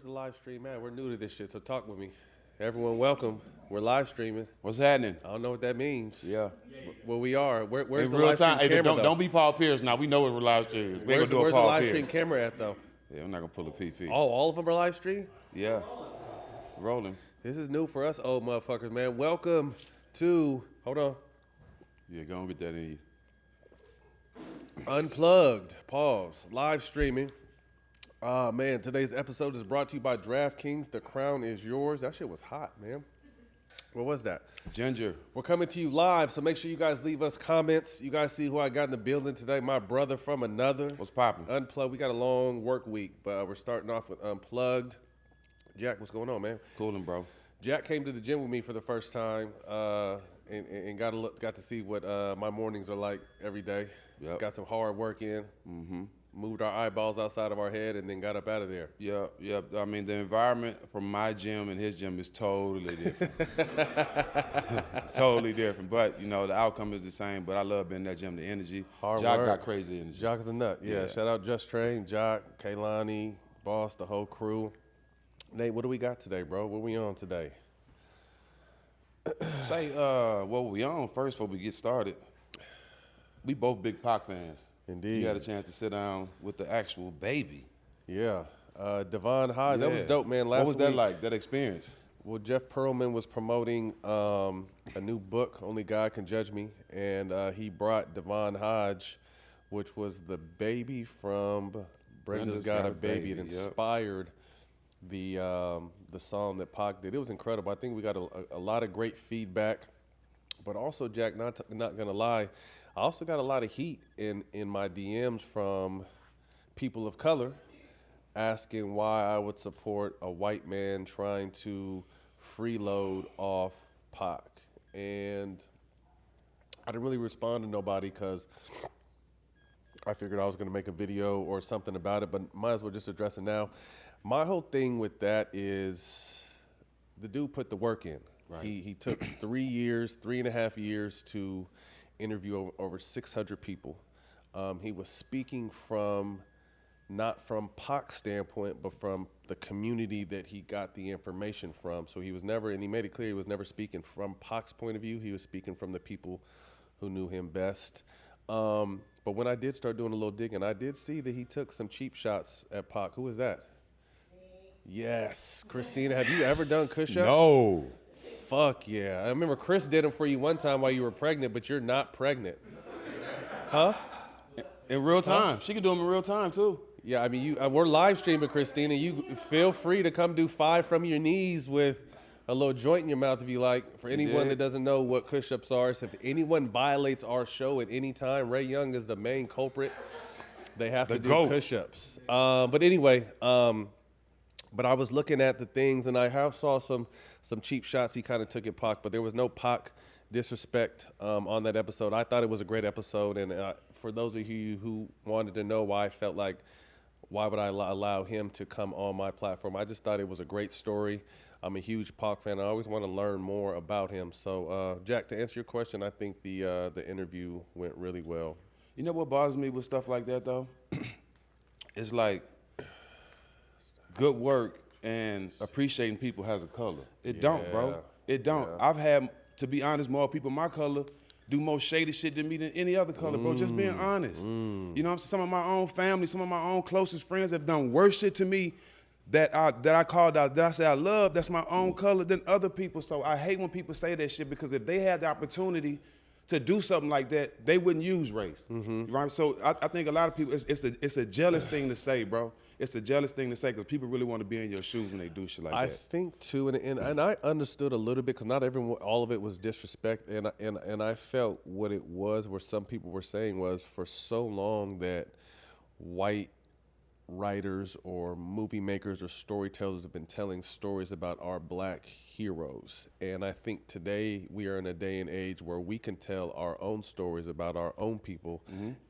Where's the live stream at? We're new to this shit, so talk with me. Everyone, welcome. We're live streaming. What's happening? I don't know what that means. Yeah. Well, we are. Where's In the real live stream time, hey, camera, don't be Paul Pierce now. We know what live stream is. We ain't gonna do a Where's the Paul live Pierce. stream camera at, though? Yeah, I'm not gonna pull a PP. Oh, all of them are live stream? Yeah. Rolling. This is new for us old motherfuckers, man. Welcome to, hold on, Yeah, go and get that in you. Unplugged, pause, live streaming. Man, today's episode is brought to you by DraftKings. The crown is yours. That shit was hot, man. What was that? Ginger. We're coming to you live, so make sure you guys leave us comments. You guys see who I got in the building today. My brother from another. What's popping? Unplugged. We got a long work week, but we're starting off with Unplugged. Jack, what's going on, man? Coolin', bro. Jack came to the gym with me for the first time and got to see what my mornings are like every day. Yep. Got some hard work in. Mm-hmm. Moved our eyeballs outside of our head and then got up out of there. Yeah, yeah. I mean, the environment from my gym and his gym is totally different. Totally different. But, you know, the outcome is the same. But I love being in that gym, the energy. Hard Jock work. got crazy energy. Jock is a nut. Yeah. Shout out Just Train, Jock, Kaylani, Boss, the whole crew. Nate, what do we got today, bro? What we on today? Say, what we on first before we get started. We both big Pac fans. Indeed. You had a chance to sit down with the actual baby. Yeah. Devon Hodge. Yeah. That was dope, man. Last What was that week, like, that experience? Well, Jeff Pearlman was promoting a new book, Only God Can Judge Me, and he brought Devon Hodge, which was the baby from Brenda's Got a Baby. It inspired the song that Pac did. It was incredible. I think we got a lot of great feedback, but also, Jack, not gonna lie, I also got a lot of heat in my DMs from people of color asking why I would support a white man trying to freeload off Pac. And I didn't really respond to nobody because I figured I was going to make a video or something about it, but might as well just address it now. My whole thing with that is the dude put the work in. Right. He took 3.5 years to interview over 600 people. He was speaking not from Pac's standpoint, but from the community that he got the information from. So he was never, and he made it clear he was never speaking from Pac's point of view. He was speaking from the people who knew him best. But when I did start doing a little digging, I did see that he took some cheap shots at Pac. Who was that? Yes, Christina. Have you ever done push-ups? No. Fuck yeah. I remember Chris did them for you one time while you were pregnant, but you're not pregnant. Huh? In real time. She can do them in real time, too. Yeah, I mean, we're live streaming, Christina. You feel free to come do 5 from your knees with a little joint in your mouth if you like. For anyone that doesn't know what push-ups are, so if anyone violates our show at any time, Ray Young is the main culprit. They have to do push-ups. But anyway, but I was looking at the things, and I have saw some cheap shots he kind of took at Pac, but there was no Pac disrespect on that episode. I thought it was a great episode, and for those of you who wanted to know why I felt like, why would I allow him to come on my platform, I just thought it was a great story. I'm a huge Pac fan. I always want to learn more about him. So, Jack, to answer your question, I think the interview went really well. You know what bothers me with stuff like that, though? It's like good work and appreciating people has a color. It don't, bro. It don't. Yeah. I've had, to be honest, more people my color do more shady shit than me than any other color, bro. Just being honest. You know what I'm saying? Some of my own family, some of my own closest friends have done worse shit to me that I called out, that I say I love, that's my own color than other people. So I hate when people say that shit, because if they had the opportunity to do something like that, they wouldn't use race, right? So I think a lot of people, it's a jealous thing to say, bro. It's a jealous thing to say, because people really want to be in your shoes when they do shit like that. I think too, and I understood a little bit, because not everyone, all of it was disrespect, and I felt what it was, where some people were saying was, for so long that white writers or movie makers or storytellers have been telling stories about our black heroes. And I think today we are in a day and age where we can tell our own stories about our own people,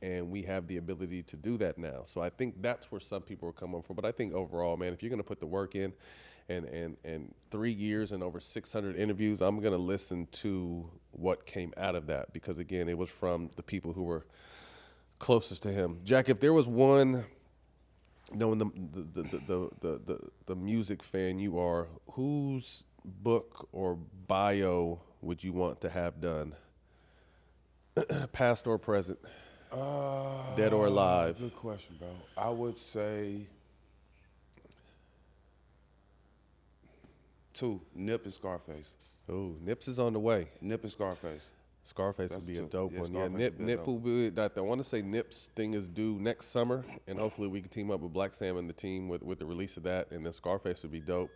and we have the ability to do that now. So I think that's where some people are coming from. But I think overall, man, if you're going to put the work in, and 3 years and over 600 interviews, I'm going to listen to what came out of that, because again, it was from the people who were closest to him. Jack, if there was one knowing the music fan you are, whose book or bio would you want to have done? Past or present? Dead or alive? Good question, bro. I would say 2, Nip and Scarface. Oh, Nips is on the way. Nip and Scarface. Scarface would be a dope one. Yeah, Scarface Nip will be. I want to say Nip's thing is due next summer, and hopefully we can team up with Black Sam and the team with the release of that, and then Scarface would be dope.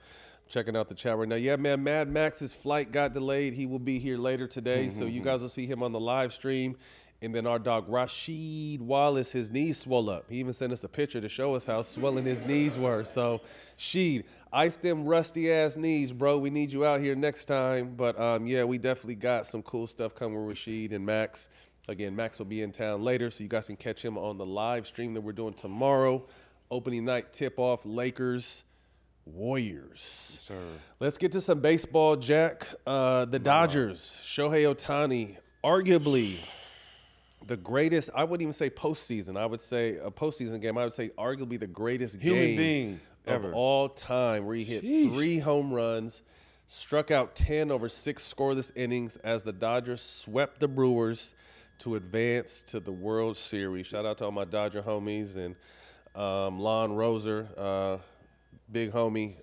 Checking out the chat right now. Yeah, man, Mad Max's flight got delayed. He will be here later today, so you guys will see him on the live stream. And then our dog Rasheed Wallace, his knees swell up. He even sent us a picture to show us how swelling his knees were. So, Sheed, ice them rusty ass knees, bro. We need you out here next time. But yeah, we definitely got some cool stuff coming with Rasheed and Max. Again, Max will be in town later, so you guys can catch him on the live stream that we're doing tomorrow. Opening night tip-off, Lakers, Warriors. Yes, sir. Let's get to some baseball, Jack. The Dodgers, Shohei Ohtani, arguably the greatest, I wouldn't even say postseason. I would say a postseason game. I would say arguably the greatest human game ever of all time, where he hit 3 home runs, struck out 10 over 6 scoreless innings as the Dodgers swept the Brewers to advance to the World Series. Shout out to all my Dodger homies and Lon Roser, big homie,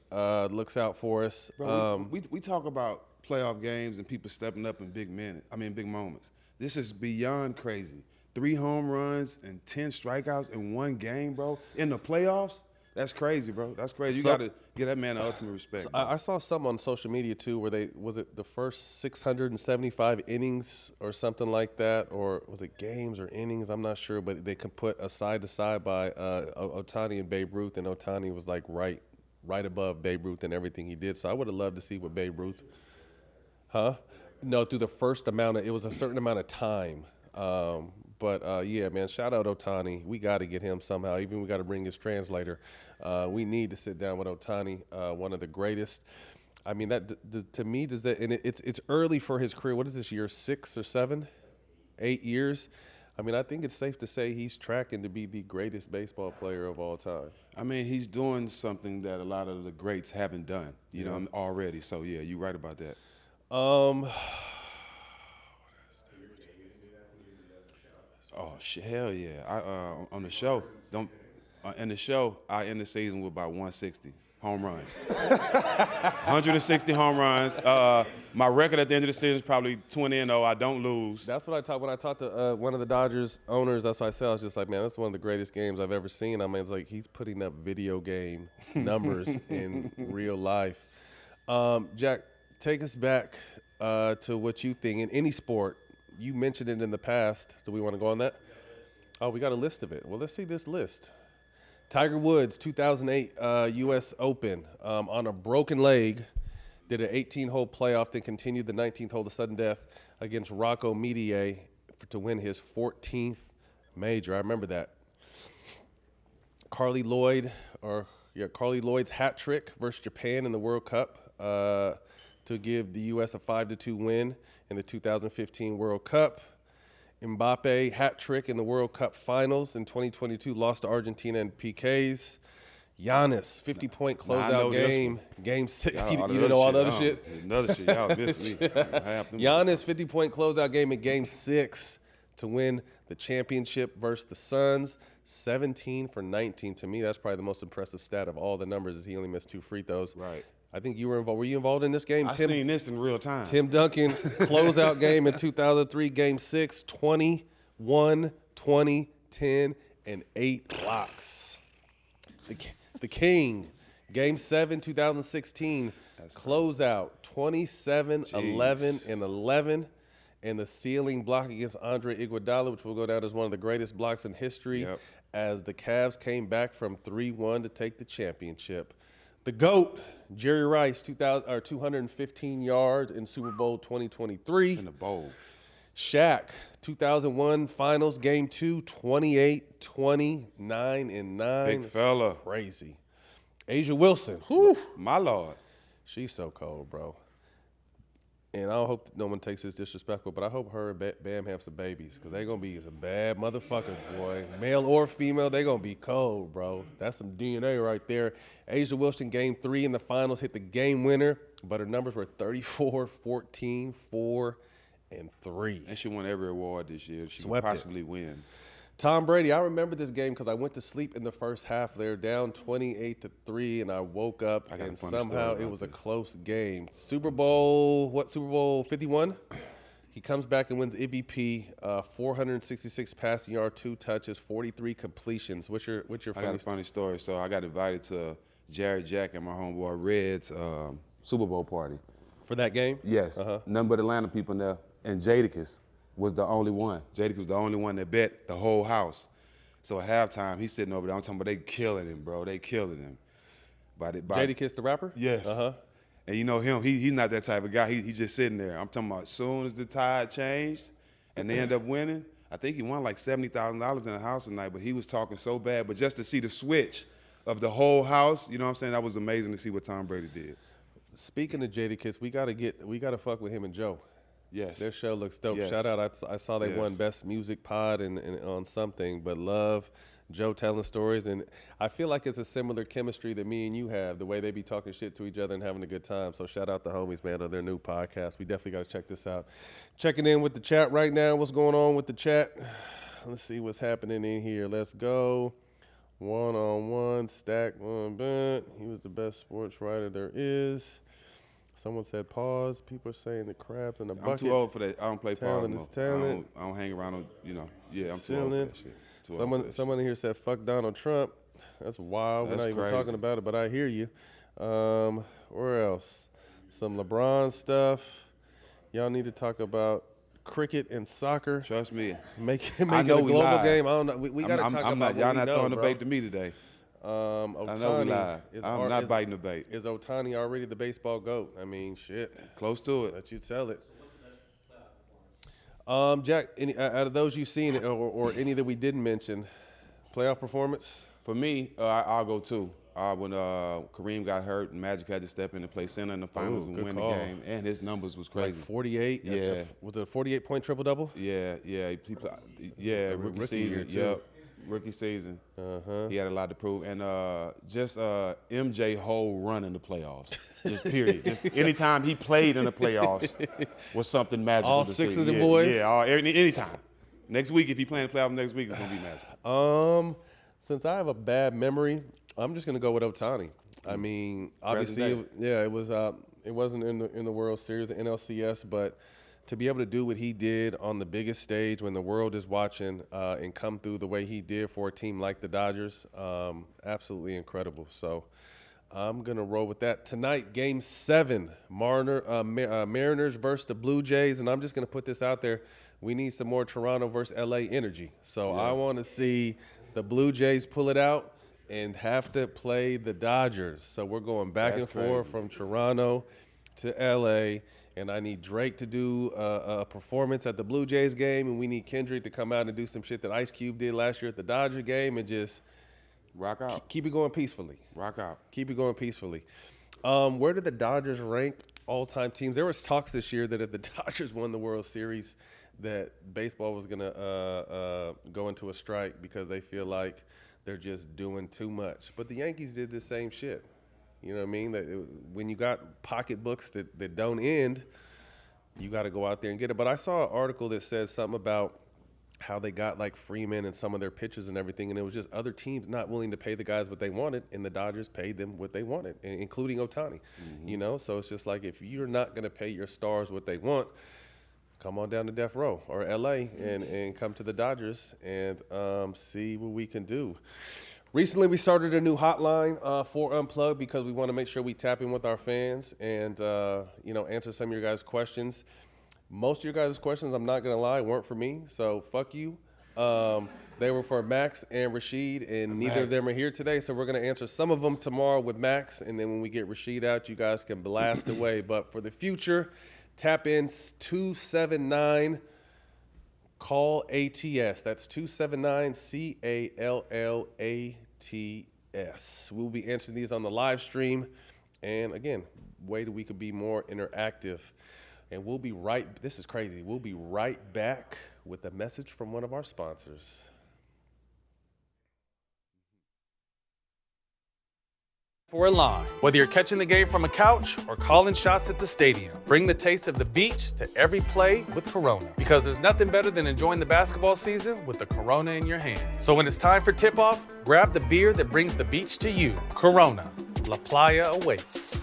looks out for us. Bro, we talk about playoff games and people stepping up in big moments. This is beyond crazy. 3 home runs and 10 strikeouts in one game, bro. In the playoffs, that's crazy, bro. That's crazy. You got to give that man the ultimate respect. So I saw some on social media too, where was it the first 675 innings or something like that, or was it games or innings? I'm not sure, but they could put a side to side by Ohtani and Babe Ruth, and Ohtani was like right above Babe Ruth and everything he did. So I would have loved to see what Babe Ruth, No, through the first amount of, it was a certain amount of time. But yeah, man, shout out Ohtani. We got to get him somehow. Even we got to bring his translator. We need to sit down with Ohtani, one of the greatest. I mean, that to me, does that, and it's early for his career. What is this, year 6 or 7, 8 years? I mean, I think it's safe to say he's tracking to be the greatest baseball player of all time. I mean, he's doing something that a lot of the greats haven't done, you know, already. So yeah, you're right about that. Oh shit, hell yeah! On the show, in the show, I end the season with about 160 home runs, 160 home runs. My record at the end of the season is probably 20-0. I don't lose. That's what when I talked to one of the Dodgers owners. That's what I said. I was just like, man, that's one of the greatest games I've ever seen. I mean, it's like he's putting up video game numbers in real life. Jack, take us back to what you think in any sport. You mentioned it in the past. Do we want to go on that? Oh, we got a list of it. Well, let's see this list. Tiger Woods, 2008 U.S. Open, on a broken leg, did an 18-hole playoff, then continued the 19th hole to sudden death against Rocco Medier to win his 14th major. I remember that. Carly Lloyd's hat trick versus Japan in the World Cup to give the U.S. a 5-2 win in the 2015 World Cup. Mbappe hat trick in the World Cup Finals in 2022, lost to Argentina in PKs. Giannis, 50-point closeout game, Game 6. You didn't know all the other shit? Another shit, y'all missed me. Giannis, 50-point closeout game in Game 6 to win the championship versus the Suns. 17 for 19. To me, that's probably the most impressive stat of all the numbers, is he only missed 2 free throws. Right. I think you were involved. Were you involved in this game, Tim? I seen this in real time. Tim Duncan, closeout game in 2003, Game 6, 21, 20, 10, and 8 blocks. The King, Game 7, 2016, closeout, 27, 11, and 11. And the ceiling block against Andre Iguodala, which will go down as one of the greatest blocks in history, as the Cavs came back from 3-1 to take the championship. The GOAT, Jerry Rice, 215 yards in Super Bowl 2023. In the bowl. Shaq, 2001 Finals, Game 2, 28, 20, 9, and 9. Big fella. Crazy. Asia Wilson. Whew. My Lord. She's so cold, bro. and I hope no one takes this disrespectful, but I hope her and Bam have some babies because they're going to be some bad motherfuckers, boy. Male or female, they're going to be cold, bro. That's some DNA right there. A'ja Wilson, game 3 in the finals, hit the game winner, but her numbers were 34, 14, 4, and 3. And she won every award this year. She could possibly win. Tom Brady, I remember this game because I went to sleep in the first half. They were down 28-3, and I woke up, and somehow it was a close game. Super Bowl 51? He comes back and wins MVP, 466 passing yards, 2 touches, 43 completions. What's your funny story? I got a funny story. So I got invited to Jared Jack and my homeboy Red's Super Bowl party. For that game? Yes. None but Atlanta people in there. And Jadakiss was the only one. Jadakiss was the only one that bet the whole house. So at halftime, he's sitting over there. I'm talking about they killing him, bro. They killing him. Jadakiss the rapper? Yes. And you know him, he's not that type of guy. He just sitting there. I'm talking about as soon as the tide changed and they end up winning, I think he won like $70,000 in the house tonight, but he was talking so bad. But just to see the switch of the whole house, you know what I'm saying? That was amazing to see what Tom Brady did. Speaking of Jadakiss, we gotta fuck with him and Joe. Yes. Their show looks dope. Yes. Shout out, I saw they won Best Music Pod and on something, but love Joe telling stories, and I feel like it's a similar chemistry that me and you have, the way they be talking shit to each other and having a good time. So shout out the homies, man, on their new podcast. We definitely got to check this out. Checking in with the chat right now. What's going on with the chat? Let's see what's happening in here. Let's go. One-on-one, Stak Vernon Maxwell. He was the best sports writer there is. Someone said pause. People are saying the crabs in the bucket. I'm too old for that. I don't play pause no. Talent. I don't hang around, Yeah, I'm too old for that shit. Someone here said, fuck Donald Trump. That's wild. We're not even talking about it, but I hear you. Where else? Some LeBron stuff. Y'all need to talk about cricket and soccer. Trust me. Make it a global game. I don't know. We got to talk about y'all not throwing the bait to me today. Ohtani, I know we live. I'm not biting the bait. Is Ohtani already the baseball GOAT? I mean, shit. Close to it. Let you tell it. Jack, out of those you've seen or any that we didn't mention, playoff performance? For me, I'll go 2. When Kareem got hurt and Magic had to step in and play center in the finals and win the game, and his numbers was crazy. Like 48? Yeah. Was it a 48-point triple-double? Yeah. Rookie season. Yep. Rookie season. He had a lot to prove. And just MJ whole run in the playoffs. Just period. Just anytime he played in the playoffs was something magical all to 6 see. of the boys? Yeah, anytime. Next week, if he playing the playoffs next week, it's going to be magical. Since I have a bad memory, I'm just going to go with Ohtani. I mean, obviously, it wasn't in the World Series, the NLCS, but to be able to do what he did on the biggest stage when the world is watching and come through the way he did for a team like the Dodgers, absolutely incredible. So I'm going to roll with that. Tonight, Game 7, Mariners versus the Blue Jays, and I'm just going to put this out there. We need some more Toronto versus L.A. energy. So I want to see the Blue Jays pull it out and have to play the Dodgers. So we're going back and forth from Toronto to L.A., and I need Drake to do a performance at the Blue Jays game, and we need Kendrick to come out and do some shit that Ice Cube did last year at the Dodger game and just rock out. Keep it going peacefully. Rock out. Keep it going peacefully. Where did the Dodgers rank all-time teams? There was talks this year that if the Dodgers won the World Series, that baseball was going to go into a strike because they feel like they're just doing too much. But the Yankees did the same shit. You know what I mean? When you got pocketbooks that don't end, you got to go out there and get it. But I saw an article that says something about how they got like Freeman and some of their pitchers and everything, and it was just other teams not willing to pay the guys what they wanted, and the Dodgers paid them what they wanted, including Ohtani. You know, so it's just like if you're not going to pay your stars what they want, come on down to Death Row or LA and come to the Dodgers and see what we can do. Recently, we started a new hotline for Unplugged because we want to make sure we tap in with our fans and, answer some of your guys' questions. Most of your guys' questions, I'm not going to lie, weren't for me, so fuck you. They were for Max and Rashid, and neither of them are here today, so we're going to answer some of them tomorrow with Max, and then when we get Rashid out, you guys can blast away. But for the future, tap in 279 call ATS. That's 279-CALLATS. We'll be answering these on the live stream. And again, way that we could be more interactive. And this is crazy, we'll be right back with a message from one of our sponsors. For a line. Whether you're catching the game from a couch or calling shots at the stadium, bring the taste of the beach to every play with Corona. Because there's nothing better than enjoying the basketball season with the Corona in your hand. So when it's time for tip-off, grab the beer that brings the beach to you. Corona. La Playa awaits.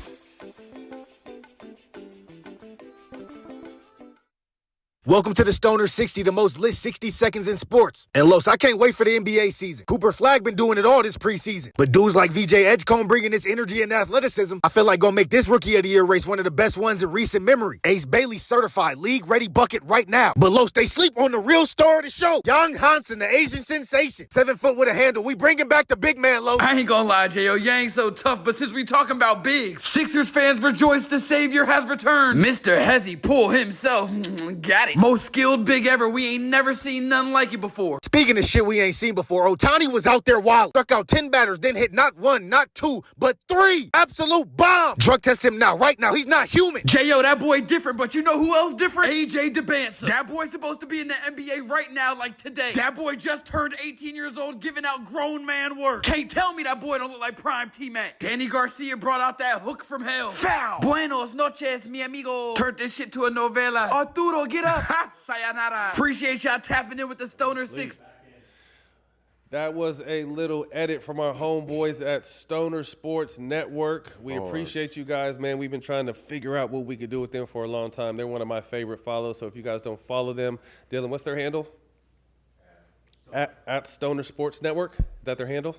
Welcome to the Stoner 60, the most lit 60 seconds in sports. And Los, I can't wait for the NBA season. Cooper Flag been doing it all this preseason. But dudes like VJ Edgecombe bringing this energy and athleticism, I feel like gonna make this Rookie of the Year race one of the best ones in recent memory. Ace Bailey certified, league-ready bucket right now. But Los, they sleep on the real star of the show. Young Hansen, the Asian sensation. 7 foot with a handle. We bringing back the big man, Los. I ain't gonna lie, J.O., you ain't so tough, but since we talking about bigs, Sixers fans rejoice, the savior has returned. Mr. Hezzy Poole himself, got it. Most skilled big ever, we ain't never seen nothing like it before. Speaking of shit we ain't seen before, Ohtani was out there wild. Struck out 10 batters, then hit not 1, not 2, but 3. Absolute bomb. Drug test him now, right now. He's not human. J.O., that boy different, but you know who else different? A.J. DeBansa. That boy's supposed to be in the NBA right now, like today. That boy just turned 18 years old, giving out grown man work. Can't tell me that boy don't look like prime T-Mac. Danny Garcia brought out that hook from hell. Foul. Buenos noches, mi amigo. Turned this shit to a novela. Arturo, get up. Sayonara. Appreciate y'all tapping in with the Stoner 6. That was a little edit from our homeboys at Stoner Sports Network. We appreciate you guys, man. We've been trying to figure out what we could do with them for a long time. They're one of my favorite follows, so if you guys don't follow them, Dylan, what's their handle? At Stoner Sports Network? Is that their handle?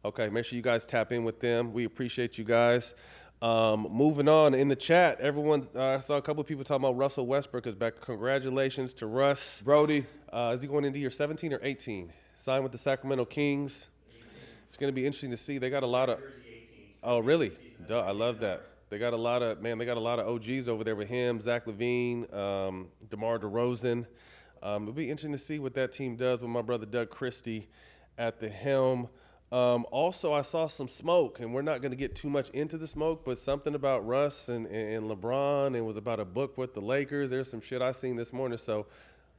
Okay, make sure you guys tap in with them. We appreciate you guys. Moving on in the chat, everyone, I saw a couple of people talking about Russell Westbrook is back. Congratulations to Russ. Brody. Is he going into year 17 or 18? Signed with the Sacramento Kings. 18. It's going to be interesting to see. They got a lot of. Oh, really? Duh, I love that. They got a lot of OGs over there with him, Zach LaVine, DeMar DeRozan. It'll be interesting to see what that team does with my brother Doug Christie at the helm. Also, I saw some smoke, and we're not going to get too much into the smoke, but something about Russ and LeBron, and was about a book with the Lakers. There's some shit I seen this morning, so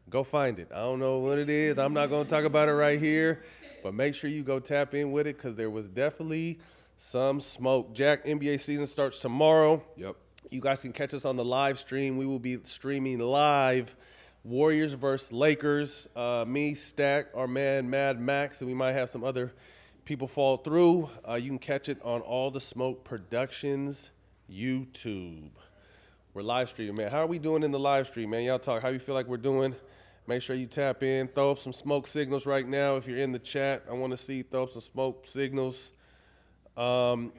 go find it. I don't know what it is. I'm not going to talk about it right here, but make sure you go tap in with it because there was definitely some smoke. Jack, NBA season starts tomorrow. Yep. You guys can catch us on the live stream. We will be streaming live Warriors versus Lakers. Me, Stak, our man Mad Max, and we might have some other people fall through. You can catch it on All the Smoke Productions YouTube. We're live streaming, man. How are we doing in the live stream, man? Y'all talk. How you feel like we're doing? Make sure you tap in. Throw up some smoke signals right now. If you're in the chat, I want to see throw up some smoke signals. We got a fan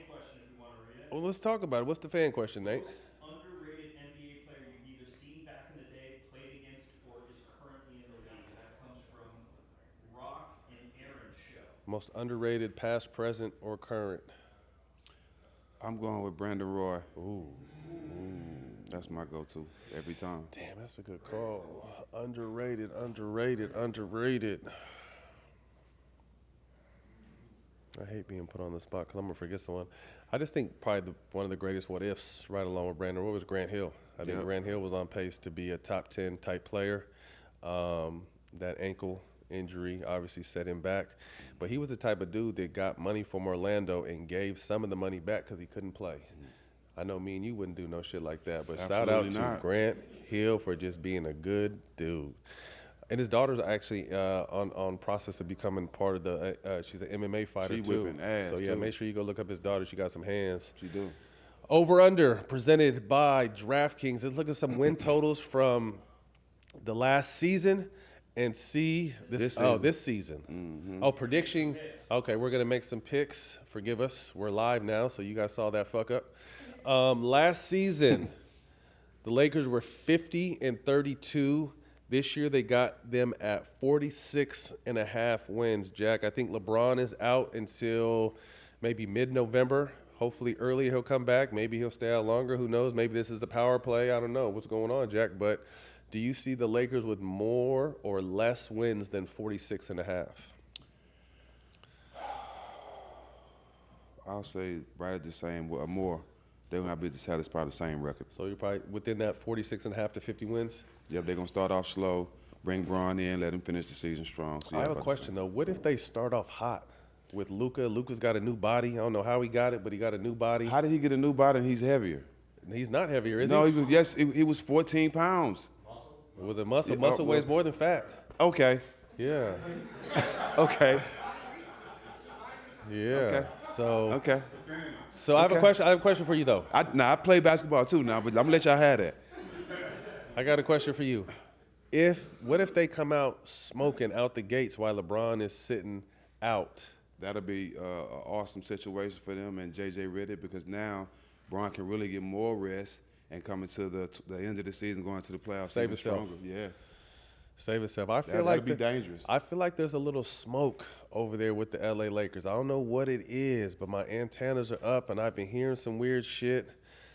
question if you want to read it. Well, let's talk about it. What's the fan question, Nate? Most underrated NBA player you've either seen back in the day, played against, or is currently in the league. That comes from Rock and Aaron Show. Most underrated, past, present, or current? I'm going with Brandon Roy. Ooh. That's my go-to every time. Damn, that's a good call. Underrated. I hate being put on the spot because I'm going to forget someone. I just think probably one of the greatest what-ifs right along with Brandon Roy was Grant Hill. I think Grant Hill was on pace to be a top 10 type player. That ankle injury obviously set him back. But he was the type of dude that got money from Orlando and gave some of the money back because he couldn't play. I know me and you wouldn't do no shit like that, but shout out to Grant Hill for just being a good dude. And his daughter's actually on process of becoming part of the. She's an MMA fighter too. She whipping ass so yeah, make sure you go look up his daughter. She got some hands. She do. Over under presented by DraftKings. Let's look at some win totals from the last season and see this season. Mm-hmm. Oh, prediction. Okay, we're gonna make some picks. Forgive us. We're live now, so you guys saw that fuck up. Last season, the Lakers were 50-32. This year, they got them at 46.5 wins. Jack, I think LeBron is out until maybe mid-November. Hopefully early he'll come back. Maybe he'll stay out longer. Who knows? Maybe this is the power play. I don't know what's going on, Jack. But do you see the Lakers with more or less wins than 46.5? I'll say right at the same, more. They're going to have to satisfy the same record. So you're probably within that 46.5 to 50 wins? Yep, they're going to start off slow, bring Bron in, let him finish the season strong. So I have a question, though. What if they start off hot with Luka? Luka's got a new body. I don't know how he got it, but he got a new body. How did he get a new body and he's heavier? He's not heavier, is he? No, he was 14 pounds. Was it muscle? Yeah, Muscle weighs more than fat. Okay. Yeah. Okay. Yeah. Okay. So I have a question. I have a question for you, though. I play basketball too now, but I'm gonna let y'all have that. I got a question for you. What if they come out smoking out the gates while LeBron is sitting out? That'll be an awesome situation for them and JJ Redick, because now Bron can really get more rest and coming to the end of the season, going to the playoffs, Save even itself. stronger. Yeah. Save itself. I feel That'll like be dangerous. I feel like there's a little smoke over there with the LA Lakers. I don't know what it is, but my antennas are up and I've been hearing some weird shit.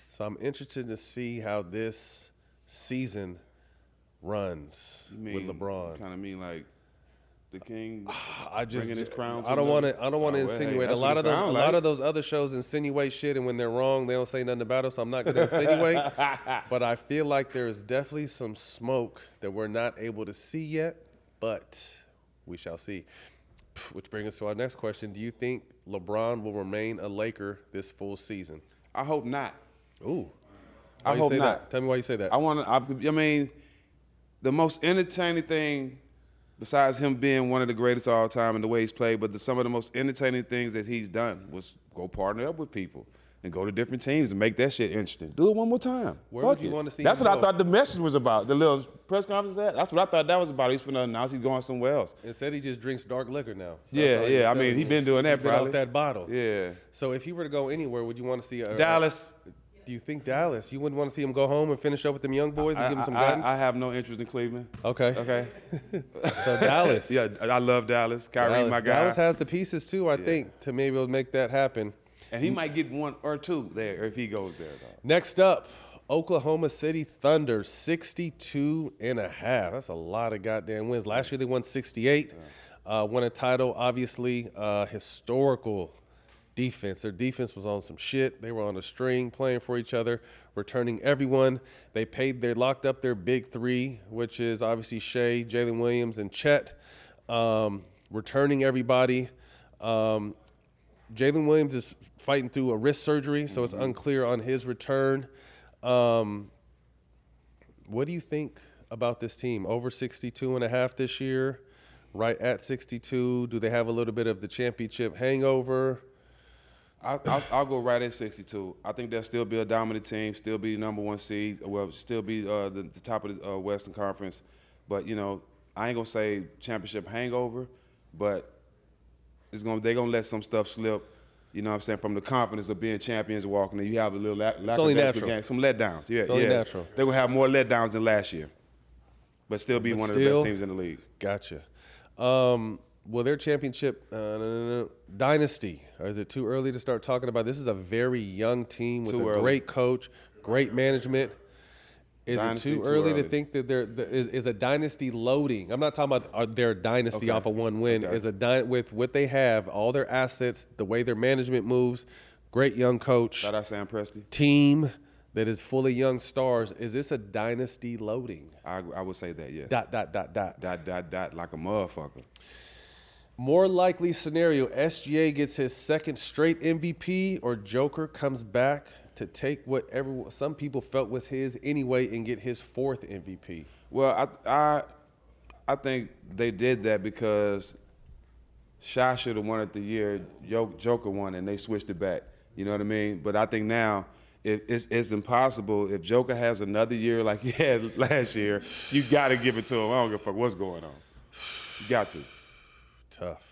So I'm interested to see how this season runs with LeBron. Kind of mean like the king bringing his crown to I don't want to well, insinuate. hey, a lot like. of those other shows insinuate shit, and when they're wrong, they don't say nothing about it. So I'm not going to insinuate. But I feel like there is definitely some smoke that we're not able to see yet, but we shall see. Which brings us to our next question: do you think LeBron will remain a Laker this full season? I hope not. Ooh, I hope not. Tell me why you say that. I mean, the most entertaining thing, besides him being one of the greatest of all time and the way he's played, but some of the most entertaining things that he's done was go partner up with people and go to different teams and make that shit interesting. Do it one more time. Where would you want to see That's him what go? I thought the message was about. The little press conference that's what I thought that was about. He's finna announce he's going somewhere else. Instead, he just drinks dark liquor now. Yeah. I mean, he's been doing that He's been probably. off that bottle. Yeah. So if he were to go anywhere, would you want to see Dallas. Do you think Dallas? You wouldn't want to see him go home and finish up with them young boys and give them some guidance? I have no interest in Cleveland. Okay. So Dallas. Yeah, I love Dallas. Kyrie, my guy. Dallas has the pieces too, I think, to maybe able to make that happen. And he might get one or two there if he goes there, though. Next up, Oklahoma City Thunder, 62.5. That's a lot of goddamn wins. Last year they won 68. Won a title, obviously, historical defense. Their defense was on some shit. They were on a string playing for each other, returning everyone. They locked up their big three, which is obviously Shea, Jalen Williams, and Chet, returning everybody. Jalen Williams is fighting through a wrist surgery, so it's unclear on his return. What do you think about this team? Over 62.5 this year, right at 62. Do they have a little bit of the championship hangover? I'll go right at 62. I think they'll still be a dominant team, still be number one seed, still be the top of the Western Conference. But, I ain't going to say championship hangover, but they're going to let some stuff slip, you know what I'm saying, from the confidence of being champions walking. And you have a little lack of game, some letdowns. Yeah, it's only natural. They will have more letdowns than last year, but still be one of the best teams in the league. Gotcha. Will their championship dynasty, or is it too early to start talking about? This is a very young team with great coach, great management. Is it too early to think that is a dynasty loading? I'm not talking about their dynasty off of one win. Okay. With what they have, all their assets, the way their management moves, great young coach. Shout out Sam Presti. Team that is full of young stars. Is this a dynasty loading? I would say that, yes. ... like a motherfucker. More likely scenario, SGA gets his second straight MVP, or Joker comes back to take what some people felt was his anyway and get his fourth MVP. Well, I think they did that because Sha should have won it the year Joker won, and they switched it back. You know what I mean? But I think now it's impossible. If Joker has another year like he had last year, you got to give it to him. I don't give a fuck what's going on. You got to. Tough.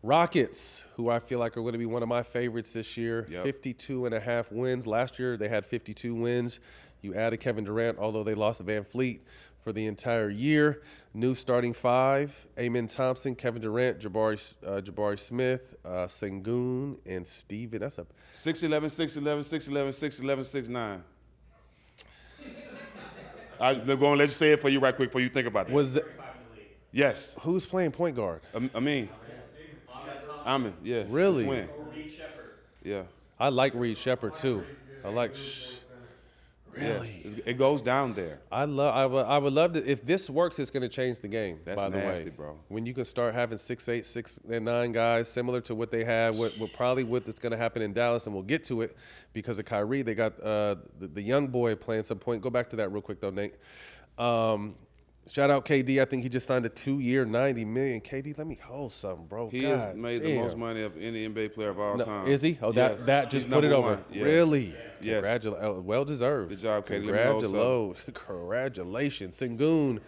Rockets, who I feel like are going to be one of my favorites this year, 52.5 wins. Last year they had 52 wins. You added Kevin Durant, although they lost Van Fleet for the entire year. New starting five: Amen Thompson, Kevin Durant, Jabari Smith, Sengun, and Steven. That's a 6'11", 6'11", 6'11", 6'11", 6'9". I'm going to let you say it for you right quick before you think about that. Yes. Who's playing point guard? Amin, yeah. Really? Twin. Yeah. I like Reed Shepherd too. I like. Really? Yes, it goes down there. I would love to. If this works, it's going to change the game. That's by the nasty, way, bro. When you can start having 6'8", 6'9" guys, similar to what they have, what that's going to happen in Dallas, and we'll get to it because of Kyrie. They got the young boy playing some point. Go back to that real quick though, Nate. Shout out KD. I think he just signed a 2-year, $90 million. KD, let me hold something, bro. He has made the most money of any NBA player of all time. Is he? Oh, yes. that just put it over. Yeah. Really? Yes. Well deserved. Good job, KD. Congratulations. Sengun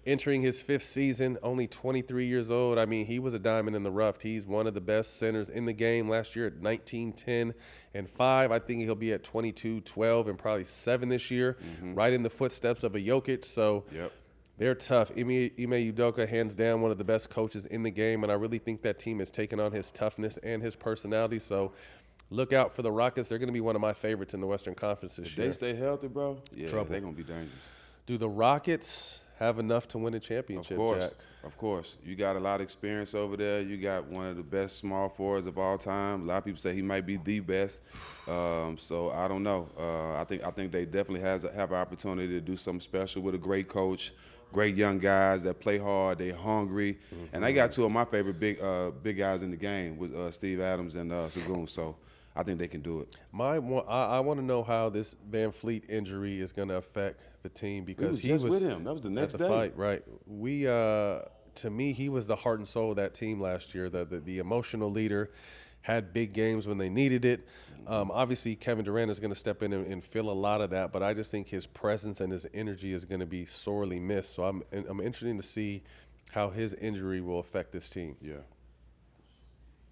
entering his 5th season, only 23 years old. I mean, he was a diamond in the rough. He's one of the best centers in the game last year at 19, 10, and 5. I think he'll be at 22, 12, and probably 7 this year, right in the footsteps of a Jokic. So. Yep. They're tough. Ime Udoka, hands down, one of the best coaches in the game, and I really think that team has taken on his toughness and his personality. So look out for the Rockets. They're going to be one of my favorites in the Western Conference this year. If they stay healthy, bro, Trouble. They're going to be dangerous. Do the Rockets have enough to win a championship, Jack? Of course. You got a lot of experience over there. You got one of the best small forwards of all time. A lot of people say he might be the best. So I don't know. I think they definitely have an opportunity to do something special with a great coach. Great young guys that play hard, they're hungry, and I got 2 of my favorite big guys in the game with Steve Adams and Sengun. So I think they can do it. I want to know how this Van Fleet injury is going to affect the team because he was with him. That was the next day. Fight, right? To me, he was the heart and soul of that team last year. The emotional leader. Had big games when they needed it. Obviously, Kevin Durant is going to step in and fill a lot of that, but I just think his presence and his energy is going to be sorely missed. So I'm interested to see how his injury will affect this team. Yeah.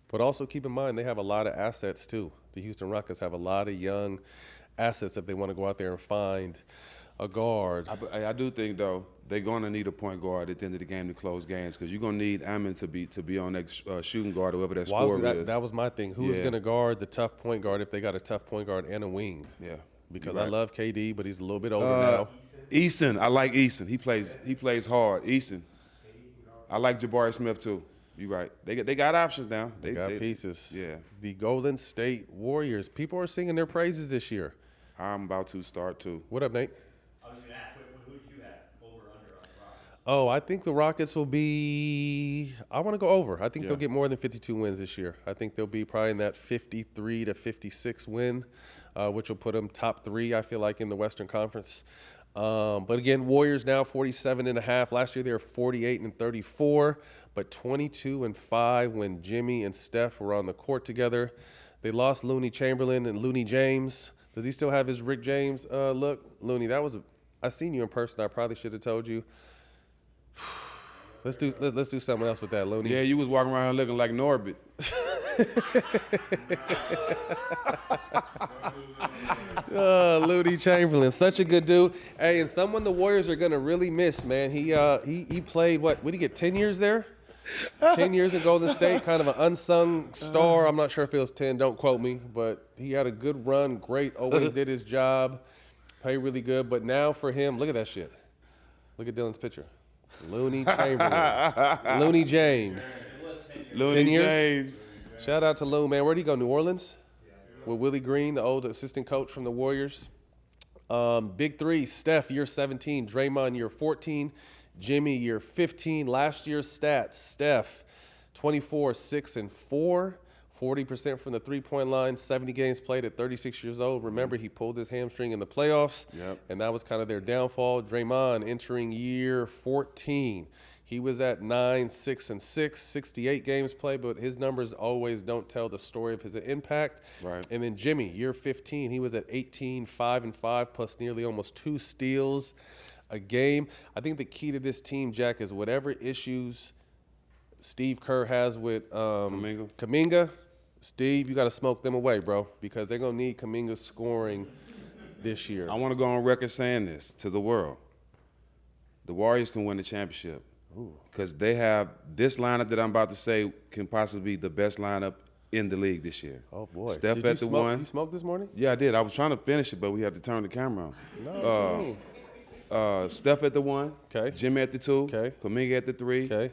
But also keep in mind they have a lot of assets too. The Houston Rockets have a lot of young assets if they want to go out there and find a guard. I do think though they're going to need a point guard at the end of the game to close games because you're going to need Amin to be on that shooting guard, whoever that scorer is. That was my thing. Who's going to guard the tough point guard if they got a tough point guard and a wing? Yeah. Because I love KD, but he's a little bit older now. Eason, I like Eason. He plays hard. Eason. I like Jabari Smith too. You're right. They got options now. They got pieces. Yeah. The Golden State Warriors. People are singing their praises this year. I'm about to start too. What up, Nate? I was going to ask, who did you have over or under on the Rockets? Oh, I think the Rockets will be – I want to go over. I think they'll get more than 52 wins this year. I think they'll be probably in that 53 to 56 win, which will put them top 3, I feel like, in the Western Conference. But, again, Warriors now 47.5. Last year they were 48-34, but 22-5 when Jimmy and Steph were on the court together. They lost Looney Chamberlain and Looney James. Does he still have his Rick James look? Looney, I seen you in person. I probably should have told you. Let's do something else with that, Looney. Yeah, you was walking around looking like Norbit. Looney Chamberlain, such a good dude. Hey, and someone the Warriors are gonna really miss, man. He played what did he get? 10 years there? 10 years in Golden State, kind of an unsung star. I'm not sure if it was 10, don't quote me, but he had a good run, great, always did his job, played really good. But now for him, look at that shit. Look at Dylan's picture. Looney Chamberlain. Looney James. Looney 10 years? James. Shout out to Loon, man. Where'd he go? New Orleans? With Willie Green, the old assistant coach from the Warriors. Big 3, Steph, year 17. Draymond, year 14. Jimmy, year 15. Last year's stats, Steph, 24, 6, and 4. 40% from the three-point line, 70 games played at 36 years old. Remember, he pulled his hamstring in the playoffs, and that was kind of their downfall. Draymond entering year 14. He was at 9, 6, and 6, 68 games played, but his numbers always don't tell the story of his impact. Right. And then Jimmy, year 15, he was at 18, 5, and 5, plus nearly almost 2 steals a game. I think the key to this team, Jack, is whatever issues Steve Kerr has with Kuminga. Steve, you got to smoke them away, bro, because they're going to need Kuminga scoring this year. I want to go on record saying this to the world. The Warriors can win the championship because they have this lineup that I'm about to say can possibly be the best lineup in the league this year. Oh, boy. Steph Did at you the smoke? 1. You smoked this morning? Yeah, I did. I was trying to finish it, but we had to turn the camera on. No. Steph at the 1. Okay. Jimmy at the 2. Okay. Kuminga at the 3. Okay.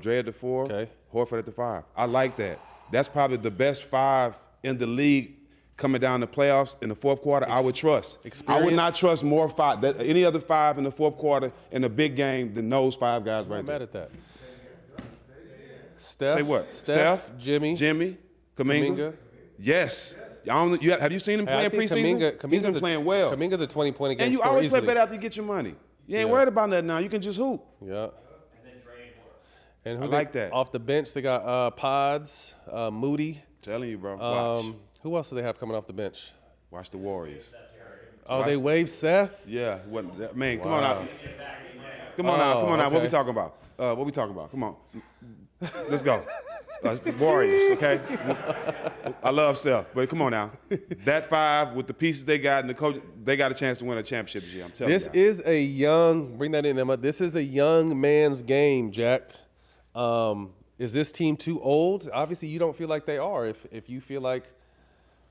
Dre at the 4. Okay. Horford at the 5. I like that. That's probably the best 5 in the league coming down the playoffs in the fourth quarter, I would trust. Experience. I would not trust any other 5 in the fourth quarter in a big game than those 5 guys right I'm there. mad at that. Steph. Say what? Steph, Jimmy, Kuminga. Yes. Have you seen him playing preseason? He's been playing well. Kuminga's a 20-point game. And you always play better after you get your money. You ain't worried about that now. You can just hoop. Yeah. And who I like that. Off the bench, they got Pods, Moody. Telling you, bro. Watch. Who else do they have coming off the bench? Watch the Warriors. Oh, they waived Seth? Yeah. Man, come on out. Come on out. Okay. What we talking about? Come on. Let's go. Warriors, okay? I love Seth, but come on now. That 5 with the pieces they got and the coach, they got a chance to win a championship this year. I'm telling you. This is a young, bring that in, Emma. This is a young man's game, Jack. Is this team too old? Obviously, you don't feel like they are. If you feel like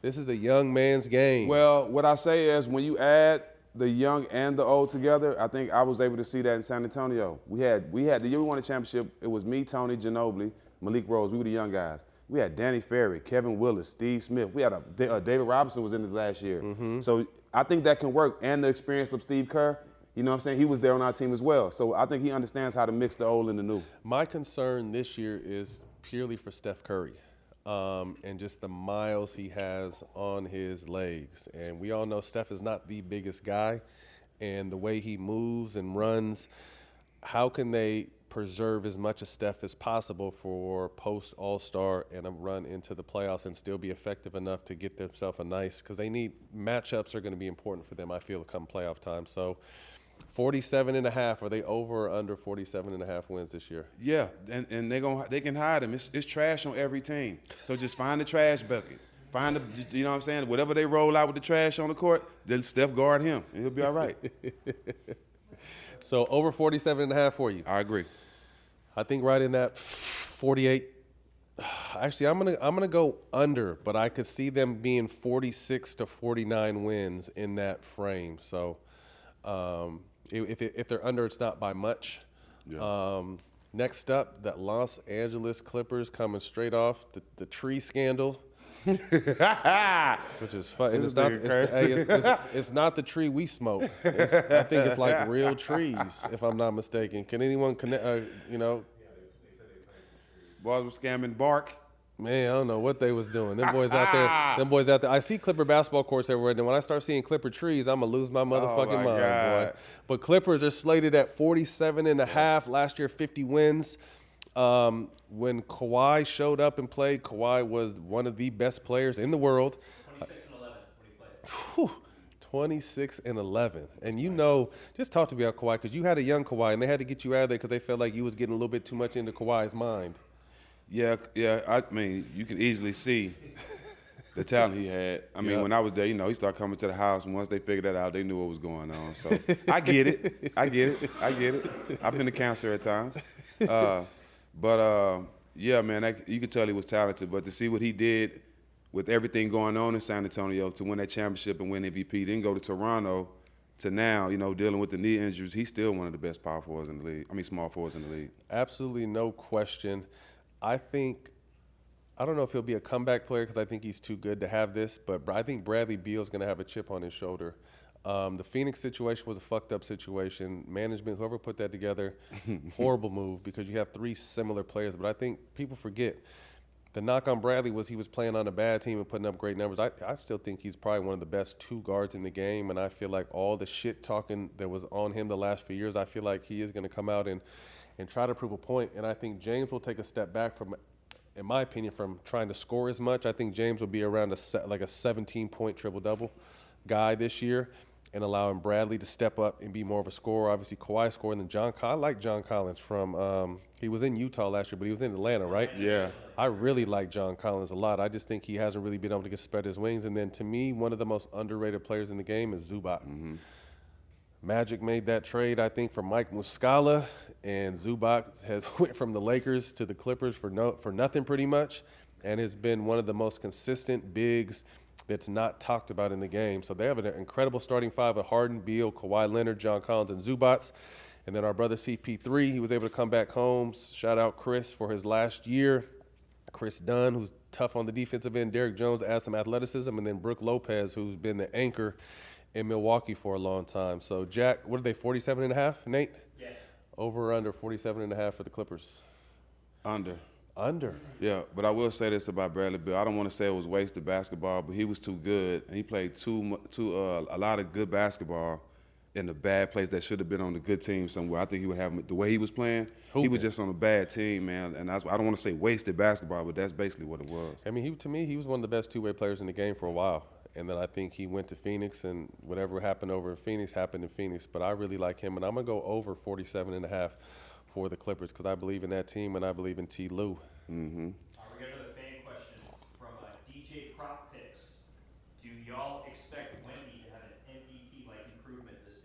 this is a young man's game. Well, what I say is when you add the young and the old together, I think I was able to see that in San Antonio. We had the year we won the championship, it was me, Tony Ginobili, Malik Rose. We were the young guys. We had Danny Ferry, Kevin Willis, Steve Smith. We had David Robinson was in his last year. Mm-hmm. So I think that can work. And the experience of Steve Kerr, you know what I'm saying? He was there on our team as well. So I think he understands how to mix the old and the new. My concern this year is purely for Steph Curry and just the miles he has on his legs. And we all know Steph is not the biggest guy. And the way he moves and runs, how can they preserve as much of Steph as possible for post All-Star and a run into the playoffs and still be effective enough to get themselves a nice, because they need matchups are going to be important for them, I feel, come playoff time. So 47.5, are they over or under 47.5 wins this year? Yeah, and they can hide him. It's trash on every team. So just find the trash bucket. Find the, you know what I'm saying? Whatever they roll out with the trash on the court, then Steph guard him, and he'll be all right. So over 47.5 for you. I agree. I think right in that 48. Actually, I'm gonna go under, but I could see them being 46 to 49 wins in that frame. So if they're under, it's not by much. Yeah. Next up, that Los Angeles Clippers coming straight off the tree scandal. Which is fun. And it's not the tree we smoke. I think it's like real trees, if I'm not mistaken. Can anyone connect? Boys was scamming bark. Man, I don't know what they was doing. Them boys out there. I see Clipper basketball courts everywhere. And when I start seeing Clipper trees, I'm gonna lose my motherfucking mind, boy. But Clippers are slated at 47.5. Last year, 50 wins. When Kawhi showed up and played, Kawhi was one of the best players in the world. 26-11. And just talk to me about Kawhi, because you had a young Kawhi, and they had to get you out of there because they felt like you was getting a little bit too much into Kawhi's mind. Yeah. I mean, you can easily see the talent he had. I mean, when I was there, he started coming to the house, and once they figured that out, they knew what was going on. So I get it. I've been a counselor at times. Yeah, man, you could tell he was talented. But to see what he did with everything going on in San Antonio to win that championship and win MVP, then go to Toronto to now, dealing with the knee injuries, he's still one of the best power forwards in the league. I mean, small forwards in the league. Absolutely no question. I don't know if he'll be a comeback player because I think he's too good to have this, but I think Bradley Beal's going to have a chip on his shoulder. The Phoenix situation was a fucked up situation. Management, whoever put that together, horrible move because you have 3 similar players. But I think people forget the knock on Bradley was he was playing on a bad team and putting up great numbers. I still think he's probably one of the best 2 guards in the game, and I feel like all the shit talking that was on him the last few years, I feel like he is going to come out and try to prove a point. And I think James will take a step back from, in my opinion, from trying to score as much. I think James will be around like a 17-point triple-double guy this year, and allowing Bradley to step up and be more of a scorer. Obviously, Kawhi scoring, and I like John Collins from he was in Utah last year, but he was in Atlanta, right? Yeah. I really like John Collins a lot. I just think he hasn't really been able to get spread his wings. And then, to me, one of the most underrated players in the game is Zubac. Mm-hmm. Magic made that trade, I think, for Mike Muscala, and Zubac has went from the Lakers to the Clippers for nothing pretty much, and has been one of the most consistent bigs that's not talked about in the game. So they have an incredible starting 5 of Harden, Beal, Kawhi Leonard, John Collins, and Zubac. And then our brother CP3, he was able to come back home. Shout out Chris for his last year. Chris Dunn, who's tough on the defensive end. Derrick Jones adds some athleticism. And then Brook Lopez, who's been the anchor in Milwaukee for a long time. So, Jack, what are they, 47.5, Nate? Yeah. Over or under 47.5 for the Clippers? Under. Under. Yeah, but I will say this about Bradley Beal. I don't want to say it was wasted basketball, but he was too good, and he played a lot of good basketball in the bad place that should have been on the good team somewhere. I think he would have the way he was playing. He was just on a bad team, man. And I don't want to say wasted basketball, but that's basically what it was. I mean, to me, he was one of the best two-way players in the game for a while. And then I think he went to Phoenix, and whatever happened over in Phoenix happened in Phoenix. But I really like him, and I'm going to go over 47.5 for the Clippers because I believe in that team and I believe in T. Lue. Mm-hmm. We're going to the fan question from DJ Prop Picks. Do y'all expect Wemby to have an MVP-like improvement this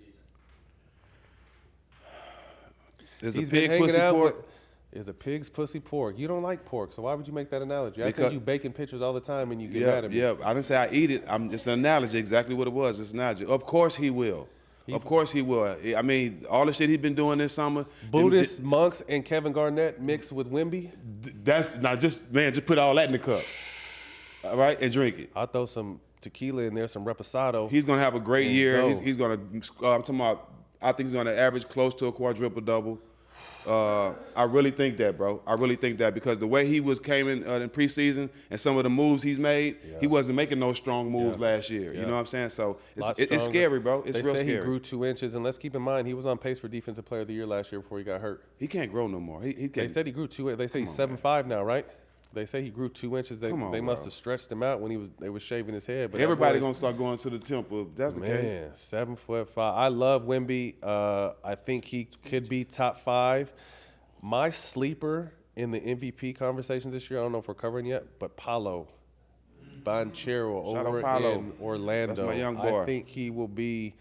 season? He's been hanging out with is a pig's pussy pork. You don't like pork, so why would you make that analogy? I said you baking pictures all the time and you get mad at me. Yeah, I didn't say I eat it. I'm just an analogy, exactly what it was. It's an analogy. Of course he will. Of course he will. I mean, all the shit he's been doing this summer. Buddhist monks and Kevin Garnett mixed with Wemby. That's not just put all that in the cup, all right, and drink it. I'll throw some tequila in there, some reposado. He's gonna have a great year. He's gonna. I'm talking about. I think he's gonna average close to a quadruple double. I really think that, bro. I really think that because the way he came in preseason and some of the moves he's made, he wasn't making no strong moves last year. You know what I'm saying? So it's scary, bro. It's real scary. They say he grew 2 inches, and let's keep in mind he was on pace for Defensive Player of the Year last year before he got hurt. He can't grow no more. He can't. They said he grew 2. They say he's 7'5" now, right? They say he grew 2 inches. They must have stretched him out when they was shaving his head. But everybody gonna start going to the temple. If that's the case. Man, 7'5". I love Wemby. I think he could be top 5. My sleeper in the MVP conversations this year, I don't know if we're covering yet, but Paolo Banchero over in Orlando. That's my young boy. I think he will be.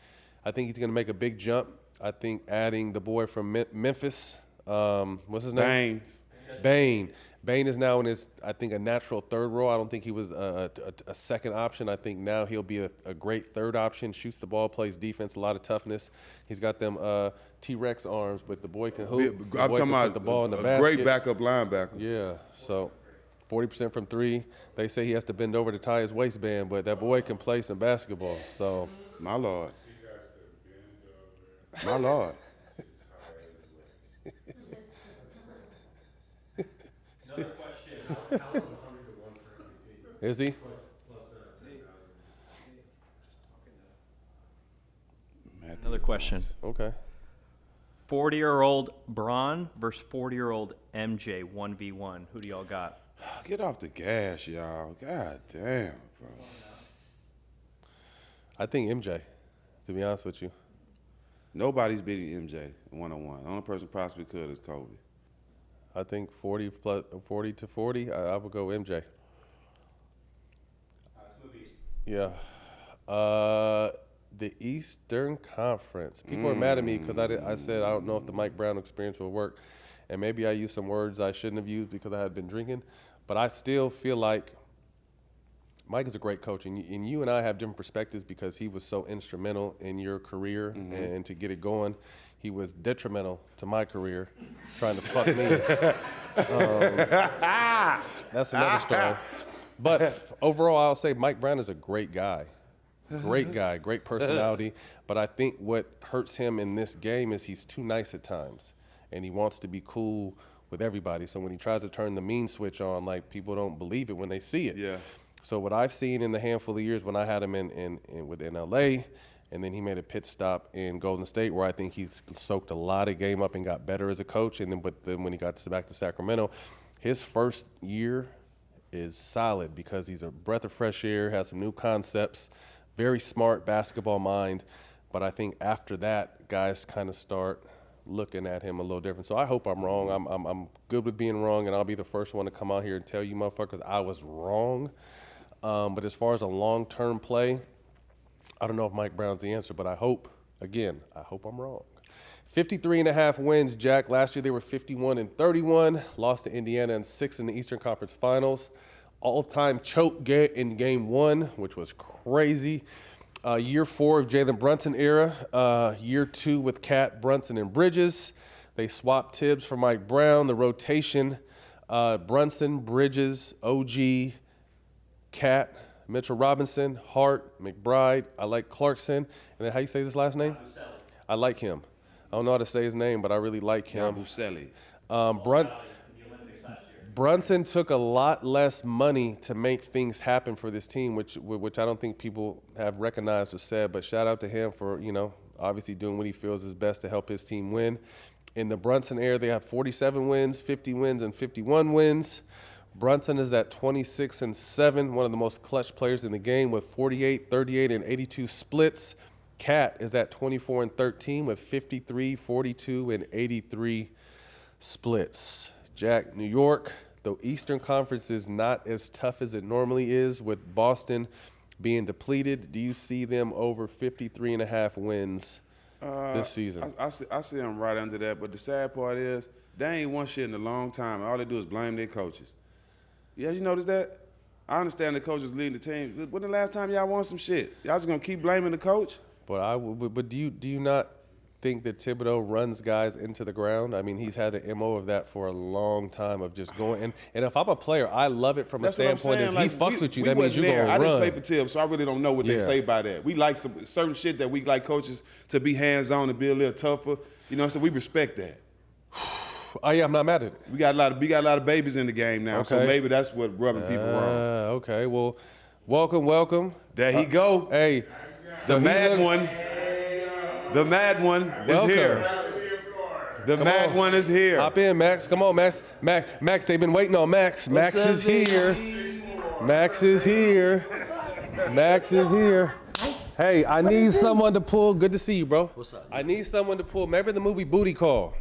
I think he's going to make a big jump. I think adding the boy from Memphis, what's his name? Bane. Bane is now in his, I think, a natural third role. I don't think he was a second option. I think now he'll be a great third option. Shoots the ball, plays defense, a lot of toughness. He's got them T-Rex arms, but the boy can hoop. I'm talking about the ball in the basket. Great backup linebacker. Yeah, so 40% from 3. They say he has to bend over to tie his waistband, but that boy can play some basketball. So, my Lord. My Lord. Another question. Is he? Another question. Okay. 40-year-old Bron versus 40-year-old MJ 1v1. Who do y'all got? Get off the gas, y'all. God damn, bro. I think MJ, to be honest with you. Nobody's beating MJ one-on-one. The only person possibly could is Kobe. I think 40 to 40, I would go MJ. Movies. Yeah. The Eastern Conference. People are mad at me because I said I don't know if the Mike Brown experience will work. And maybe I used some words I shouldn't have used because I had been drinking. But I still feel like Mike is a great coach. And you and I have different perspectives because he was so instrumental in your career and to get it going. He was detrimental to my career, trying to fuck me. That's another story. But overall, I'll say Mike Brown is a great guy. Great guy, great personality. But I think what hurts him in this game is he's too nice at times. And he wants to be cool with everybody. So when he tries to turn the mean switch on, like, people don't believe it when they see it. Yeah. So what I've seen in the handful of years when I had him in LA, and then he made a pit stop in Golden State where I think he soaked a lot of game up and got better as a coach. And then when he got back to Sacramento, his first year is solid because he's a breath of fresh air, has some new concepts, very smart basketball mind. But I think after that, guys kind of start looking at him a little different. So I hope I'm wrong. I'm good with being wrong, and I'll be the first one to come out here and tell you motherfuckers I was wrong. But as far as a long-term play, I don't know if Mike Brown's the answer, but I hope I'm wrong. 53.5 wins, Jack. Last year they were 51-31, lost to Indiana in 6 in the Eastern Conference Finals. All-time choke in Game 1, which was crazy. Year 4 of Jalen Brunson era. Year 2 with Cat, Brunson, and Bridges. They swapped Tibbs for Mike Brown. The rotation Brunson, Bridges, OG, Cat, Mitchell Robinson, Hart, McBride. I like Clarkson. And then how you say his last name? I like him. I don't know how to say his name, but I really like him. Brunson took a lot less money to make things happen for this team, which I don't think people have recognized or said. But shout out to him for, obviously doing what he feels is best to help his team win. In the Brunson era, they have 47 wins, 50 wins, and 51 wins. Brunson is at 26-7, one of the most clutch players in the game with 48, 38, and 82 splits. Cat is at 24-13 with 53, 42, and 83 splits. Jack, New York, the Eastern Conference is not as tough as it normally is with Boston being depleted. Do you see them over 53.5 wins this season? I see them right under that, but the sad part is they ain't won shit in a long time. All they do is blame their coaches. Yeah, you notice that? I understand the coaches leading the team. When the last time y'all won some shit? Y'all just gonna keep blaming the coach? But do you not think that Thibodeau runs guys into the ground? I mean, he's had an MO of that for a long time of just going. And if I'm a player, I love it from a standpoint if he fucks with you, that means you're going to run. I didn't play for Tib, so I really don't know what they say by that. We like some certain shit that we like coaches to be hands-on and be a little tougher. You know what I'm saying? We respect that. Oh, yeah, I'm not mad at it. We got a lot of babies in the game now, so maybe that's what rubbing people wrong. Okay, well, welcome. There he go. Hey. So the mad one is here. The mad one is here. Hop in, Max. Come on, Max. Max, they've been waiting on Max. Max is here. Max is here. Max is here. Hey, I need someone to pull. Good to see you, bro. What's up? I need someone to pull. Remember the movie Booty Call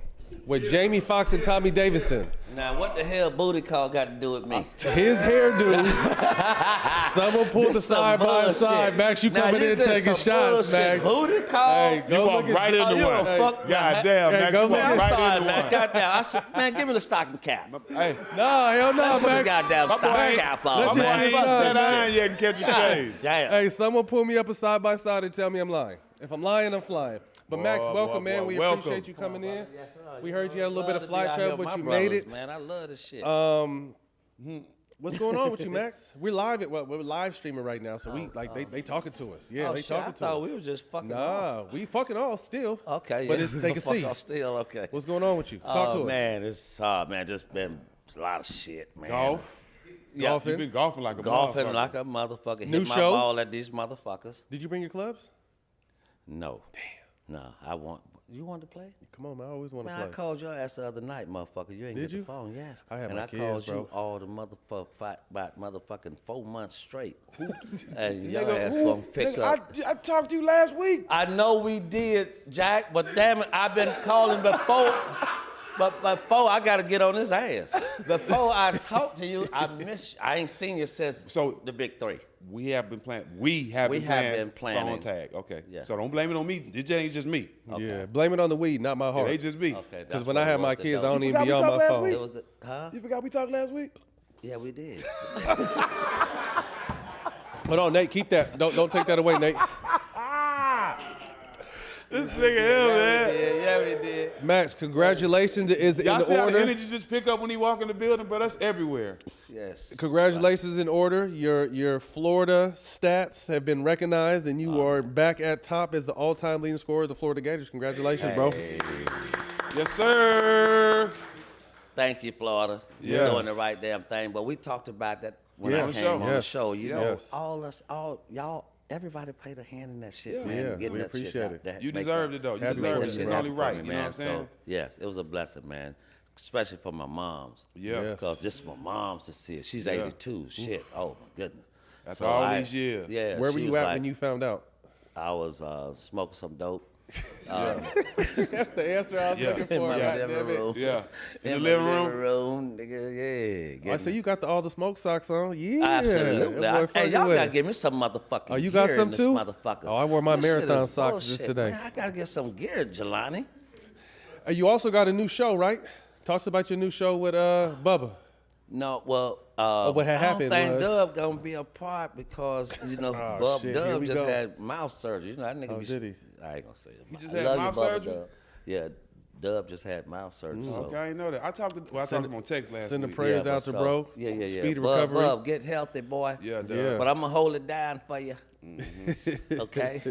with Jamie Foxx and Tommy Davidson? Now, what the hell Booty Call got to do with me? His hairdo. Someone pulled the side by side. Max, you coming in taking shots, Max. Booty Call. Hey, go look right into one. God damn, Max. Go look I'm right sorry, into man. one. Goddamn. I said, man, give me the stocking cap. Hey, No, hell no, Put the Max. goddamn stocking cap on, man. ain't Fuck sat that down shit. yet and catch a God shade. damn. Hey, someone pull me up a side by side and tell me I'm lying. If I'm lying, I'm flying. But Max, welcome, man. We appreciate you coming in. We heard you had a little bit of fly trouble, but you made it. Man, I love this shit. What's going on with you, Max? We're live streaming right now, so they talking to us. Yeah, they shit, talking I to thought us. we was just fucking Nah, off. we fucking off still. Okay, but yeah. they can see. Off still, okay. What's going on with you? Talk to us. Man, it's just been a lot of shit, man. Golf. Yeah. Golfing? You've been golfing like a Golfing motherfucker. like a motherfucker. New Hit my show? ball at these motherfuckers. Did you bring your clubs? No. Damn. No, you want to play? Come on, man. I always want to Man, play. I called your ass the other night, motherfucker. You ain't Did get you? the phone, yes. I had and my I kids, called bro. you all the about motherfucking 4 months straight. And your ass won't pick up. I talked to you last week. I know we did, Jack, but damn it, I've been calling before. But before I got to get on his ass. Before I talk to you, I miss you. I ain't seen you since the big three. We have been playing. We have been planning phone tag. Okay. Yeah. So don't blame it on me. This ain't just me. Okay. Yeah, blame it on the weed, not my heart. It ain't just me. Okay, Because when I have my kids, I don't even be forgot we on talked my last phone. week? It was huh? You forgot we talked last week? Yeah, we did. Hold on, Nate. Keep that. Don't take that away, Nate. This nigga here, man. Yeah, we did. Max, congratulations. Is it Y'all in see how the order? energy just pick up when he walk in the building, but that's everywhere. Yes. Congratulations in order. Your Florida stats have been recognized, and you are back at top as the all-time leading scorer of the Florida Gators. Congratulations, bro. Yes, sir. Thank you, Florida. Yeah. You're doing the right damn thing. But we talked about that when Yeah. I came on the Yes. show. You Yes. know, y'all, everybody played a hand in that shit, man. Yeah, Getting we that appreciate shit out. it. That You make deserved that- it, though. You Happy deserved for it. you, It's man. only right. for me, You know what I'm man. saying? So, yes, it was a blessing, man. Especially for my moms. Yeah. Yes. Because just my mom's to see it. She's 82. Shit. Oh, my goodness. After all these years. Yeah. Where were she you was at like, when you found out? I was smoking some dope. That's the answer I was looking In for. my goddamn living it. room. Yeah. In the my living room, nigga, yeah. I see you got all the smoke socks on. Yeah. Absolutely. That boy Hey, fucking y'all with gotta it. give me some motherfucking Oh, you got gear some in this too? motherfucker. Oh, I wore my This shit marathon is socks bullshit, just today. Man, I gotta get some gear, Jelani. You also got a new show, right? Talk to us about your new show with Bubba. No, well, what had I happened don't think was- Dub gonna be a part because, you know, Oh, shit, here Dub we just go. had mouth surgery. You know, that nigga Oh, be... did he? I ain't gonna say it. He just I had love mouth you, Bubba surgery? Dub. Yeah, Dub just had mouth surgery. So. Okay, I didn't know that. I talked to him on text last week. Send the prayers out to bro. Yeah. Speed Bub, recovery. get healthy, boy. Yeah, But I'm going to hold it down for you. Okay?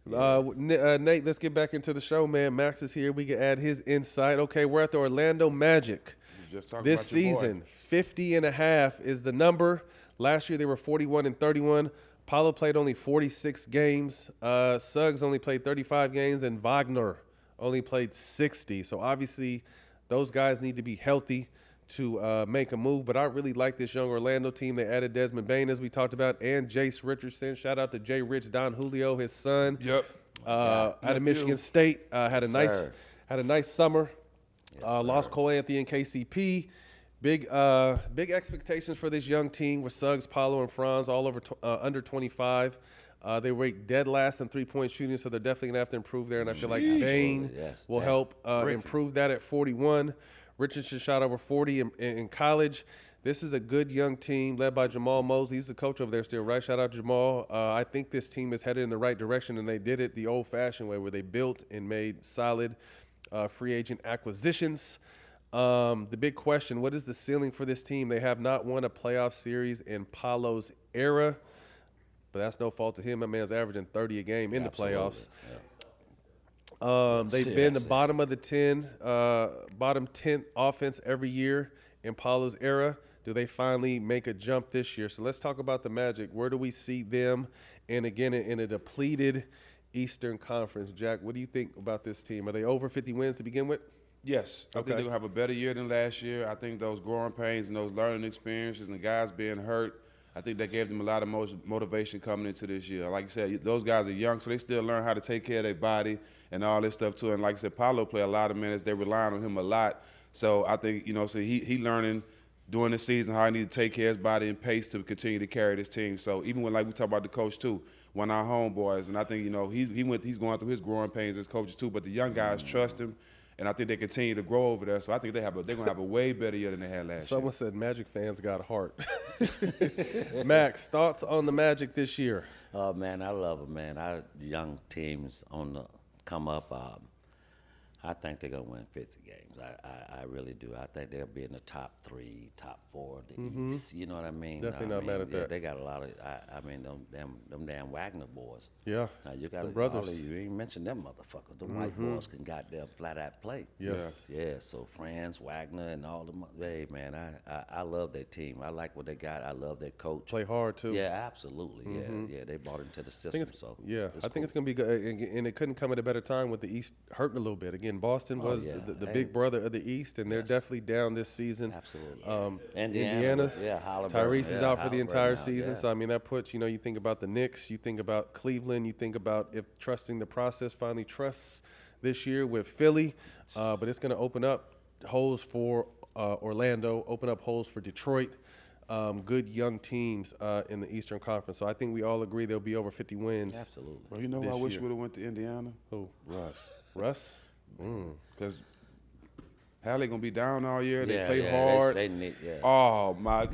Nate, let's get back into the show, man. Max is here. We can add his insight. Okay, we're at the Orlando Magic. Just talking This about your boy. season, 50.5 is the number. Last year they were 41-31. Paulo played only 46 games. Suggs only played 35 games, and Wagner only played 60. So obviously, those guys need to be healthy to make a move. But I really like this young Orlando team. They added Desmond Bane, as we talked about, and Jace Richardson. Shout out to Jay Rich, Don Julio, his son. Yep. Out of Michigan State. Had a nice summer. Lost Cole Anthony and KCP. Big expectations for this young team with Suggs, Paulo, and Franz all over under 25. They rate dead last in three-point shooting, so they're definitely going to have to improve there. And I feel like Bane will help improve that at 41. Richardson shot over 40 in college. This is a good young team led by Jamal Mosley. He's the coach over there still, right? Shout out to Jamal. I think this team is headed in the right direction, and they did it the old-fashioned way where they built and made solid free agent acquisitions. The big question, what is the ceiling for this team? They have not won a playoff series in Paulo's era, but that's no fault to him. My man's averaging 30 a game in the playoffs. They've been the bottom of the 10, bottom 10 offense every year in Paulo's era. Do they finally make a jump this year? So let's talk about the Magic. Where do we see them? And again, in a depleted Eastern Conference. Jack, what do you think about this team? Are they over 50 wins to begin with? Yes. I think they're going to have a better year than last year. I think those growing pains and those learning experiences and the guys being hurt, I think that gave them a lot of motivation coming into this year. Like you said, those guys are young, so they still learn how to take care of their body and all this stuff too. And like I said, Paulo played a lot of minutes. They relying on him a lot. So I think, so he learning during the season how he need to take care of his body and pace to continue to carry this team. So even when, like we talk about the coach too, one of our homeboys, and I think, he's going through his growing pains as coaches too, but the young guys trust him. And I think they continue to grow over there. So I think they're going to have a way better year than they had last year. Someone said Magic fans got heart. Max, thoughts on the Magic this year? Oh, man, I love it, man. Our young teams on the come up. I think they're going to win 50 games. I really do. I think they'll be in the top 3, top 4 of the East. You know what I mean? Definitely not mad at that. They got a lot of, them damn Wagner boys. Yeah, now, you got the brothers. You ain't mentioned them motherfuckers. The white boys can goddamn flat out play. Yes. Yeah, so Franz, Wagner, and all them. Hey, man, I love their team. I like what they got. I love their coach. Play hard, too. Yeah, absolutely. Yeah, they bought into the system. I think it's going to be good. And it couldn't come at a better time with the East hurting a little bit. Again, Boston was the big brother of the East, and they're definitely down this season. Absolutely. Indiana's. Tyrese is out for the entire season. Yeah. So, I mean, that puts, you think about the Knicks, you think about Cleveland, you think about if trusting the process finally trusts this year with Philly. But it's going to open up holes for Orlando, open up holes for Detroit. Good young teams in the Eastern Conference. So I think we all agree they'll be over 50 wins. Absolutely. Well, you know who I wish would have went to Indiana? Who? Russ? Because Hallie going to be down all year. They Yeah, play hard. They need, Oh, my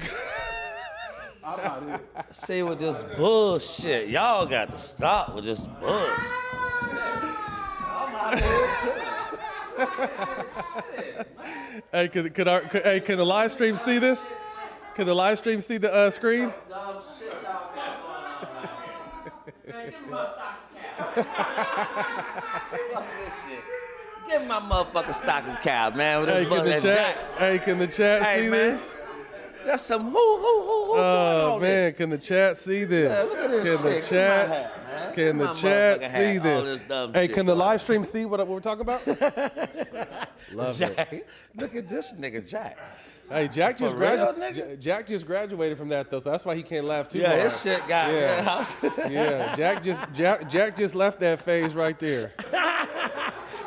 God. See, with this bullshit, y'all got to stop with this bullshit. Hey, can the live stream see this? Can the live stream see the screen? Dumb shit y'all got going on here. Man, give me my stocking cap. Fuck this shit. Give me my motherfucking stocking cap, man. With this Can the chat see this? That's some who Oh, man, can the chat see this? Yeah, look at this shit. Can the chat see this? Hey, can the live stream see what we're talking about? Love Jack, it. look at this nigga, Jack. Hey, Jack just graduated from that though, so that's why he can't laugh too hard. Yeah, his shit got Jack just left that phase right there.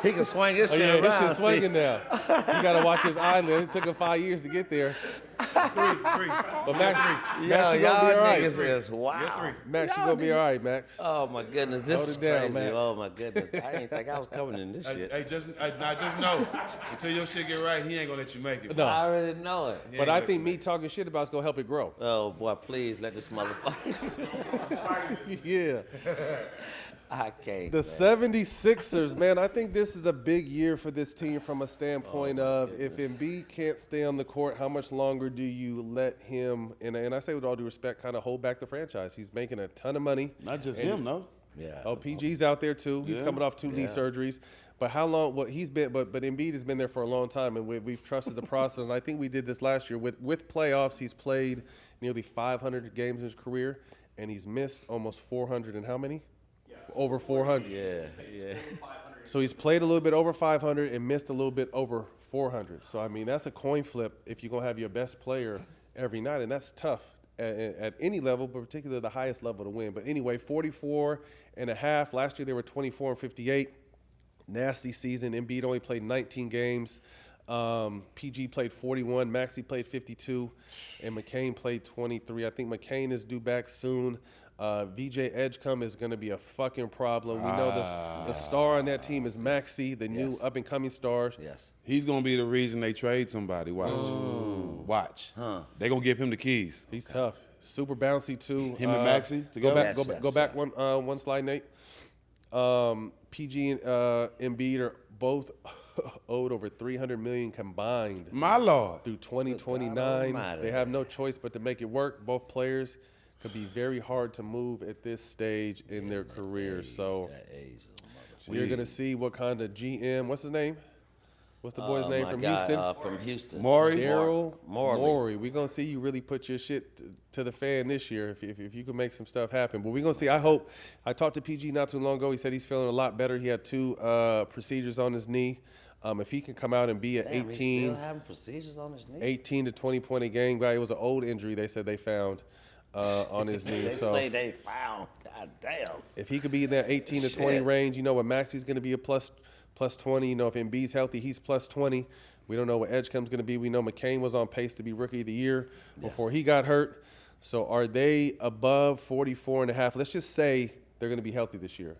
He can swing his shit around. His shit's swinging now. You gotta watch his eyelid. It took him 5 years to get there. Three. But Max, you gonna be y'all all right. niggas is wow. Max, you gonna be all right, Max. Oh my goodness, this Hold is it down, crazy. Max. Oh my goodness, I didn't think I was coming in this shit. Hey, just know, until your shit get right, he ain't gonna let you make it. No. I already know it. But I think me talking shit about it's gonna help it grow. Oh boy, please let this motherfucker. Yeah. I can't. The 76ers, man, I think this is a big year for this team from a standpoint of if Embiid can't stay on the court, how much longer do you let him, and I say with all due respect, kind of hold back the franchise? He's making a ton of money. Not just him, no. Yeah. Oh, PG's out there too. He's coming off 2 knee surgeries. But how long? What he's been, but Embiid has been there for a long time, and we've trusted the process. And I think we did this last year with playoffs. He's played nearly 500 games in his career, and he's missed almost 400. And how many? Over 400. Yeah. So he's played a little bit over 500 and missed a little bit over 400. So I mean that's a coin flip if you're gonna have your best player every night, and that's tough at any level, but particularly the highest level to win. But anyway, 44.5. Last year they were 24 and 58. Nasty season. Embiid only played 19 games. PG played 41. Maxey played 52, and McCain played 23. I think McCain is due back soon. VJ Edgecombe is going to be a fucking problem. We know the star on that team is Maxey, the new up-and-coming star. Yes. He's gonna be the reason they trade somebody. Watch. They gonna give him the keys. He's tough. Super bouncy too. Him and Maxey together. Go back one slide, Nate. PG and Embiid are both owed over $300 million combined. My Lord. Through 2029. They have no choice but to make it work. Both players could be very hard to move at this stage in their careers. So we're going to see what kind of GM, what's his name? What's the boy's name from Houston? From Houston. Daryl Morey. We're going to see you really put your shit to the fan this year if you can make some stuff happen. But we're going to see. I talked to PG not too long ago. He said he's feeling a lot better. He had 2 procedures on his knee. If he can come out and be at 18. He's still having procedures on his knee? 18 to 20 point a game guy. It was an old injury they said they found on his knee. They say they found. God damn. If he could be in that 18 to 20 range, you know what Maxey's going to be a plus 20. You know, if Embiid's healthy, he's plus 20. We don't know what Edgecombe's going to be. We know McCain was on pace to be Rookie of the Year before he got hurt. So are they above 44.5? Let's just say they're going to be healthy this year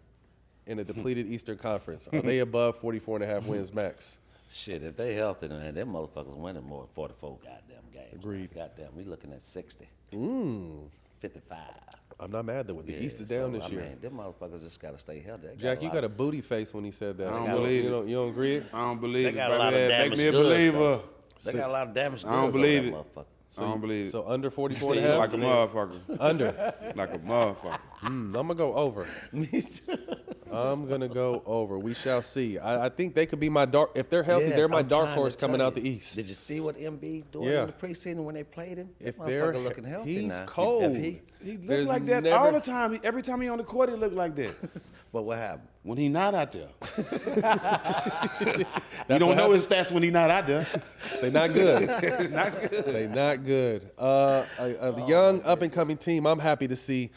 in a depleted Eastern Conference. Are they above 44.5 wins max? Shit, if they healthy, then them motherfuckers winning more than 44 goddamn games. Agreed. Goddamn, we looking at 60. 55. I'm not mad though. With the East is down this year. I mean, them motherfuckers just got to stay healthy. Jack, you got a booty face when he said that. I don't believe it. You don't agree? I don't believe it. They got a lot of damage. Make me a goods, believer. though. They got a lot of damage. I don't believe it. Motherfucker. I don't believe it. So under 44.5? Like a motherfucker. Under. Like a motherfucker. I'm going to go over. I'm going to go over. We shall see. I think they could be my dark. If they're healthy, they're my dark horse coming out the East. Did you see what Embiid doing in the preseason when they played him? If that they're motherfucker looking healthy he's now. cold. He look like that all the time. Every time he on the court, he look like that. But what happened? When he not out there. You don't know his stats when he not out there. They're not good. Not good. They're not good. A young up-and-coming team I'm happy to see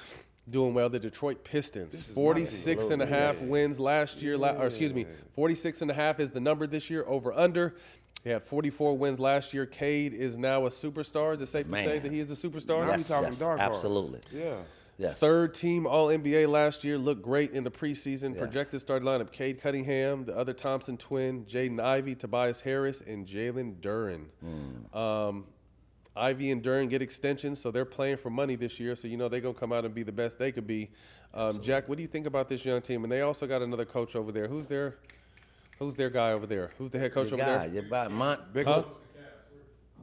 doing well, the Detroit Pistons. 46.5 wins last year. 46.5 is the number this year, over under. They had 44 wins last year. Cade is now a superstar. Is it safe to say that he is a superstar? Yes, absolutely. Yeah. Yes. Third team All-NBA last year, looked great in the preseason. Projected starting lineup, Cade Cunningham, the other Thompson twin, Jaden Ivey, Tobias Harris, and Jalen Duren. Ivy and Duren get extensions, so they're playing for money this year, so you know they're going to come out and be the best they could be. Jack, what do you think about this young team? And they also got another coach over there. Who's their guy over there? Who's the head coach over there?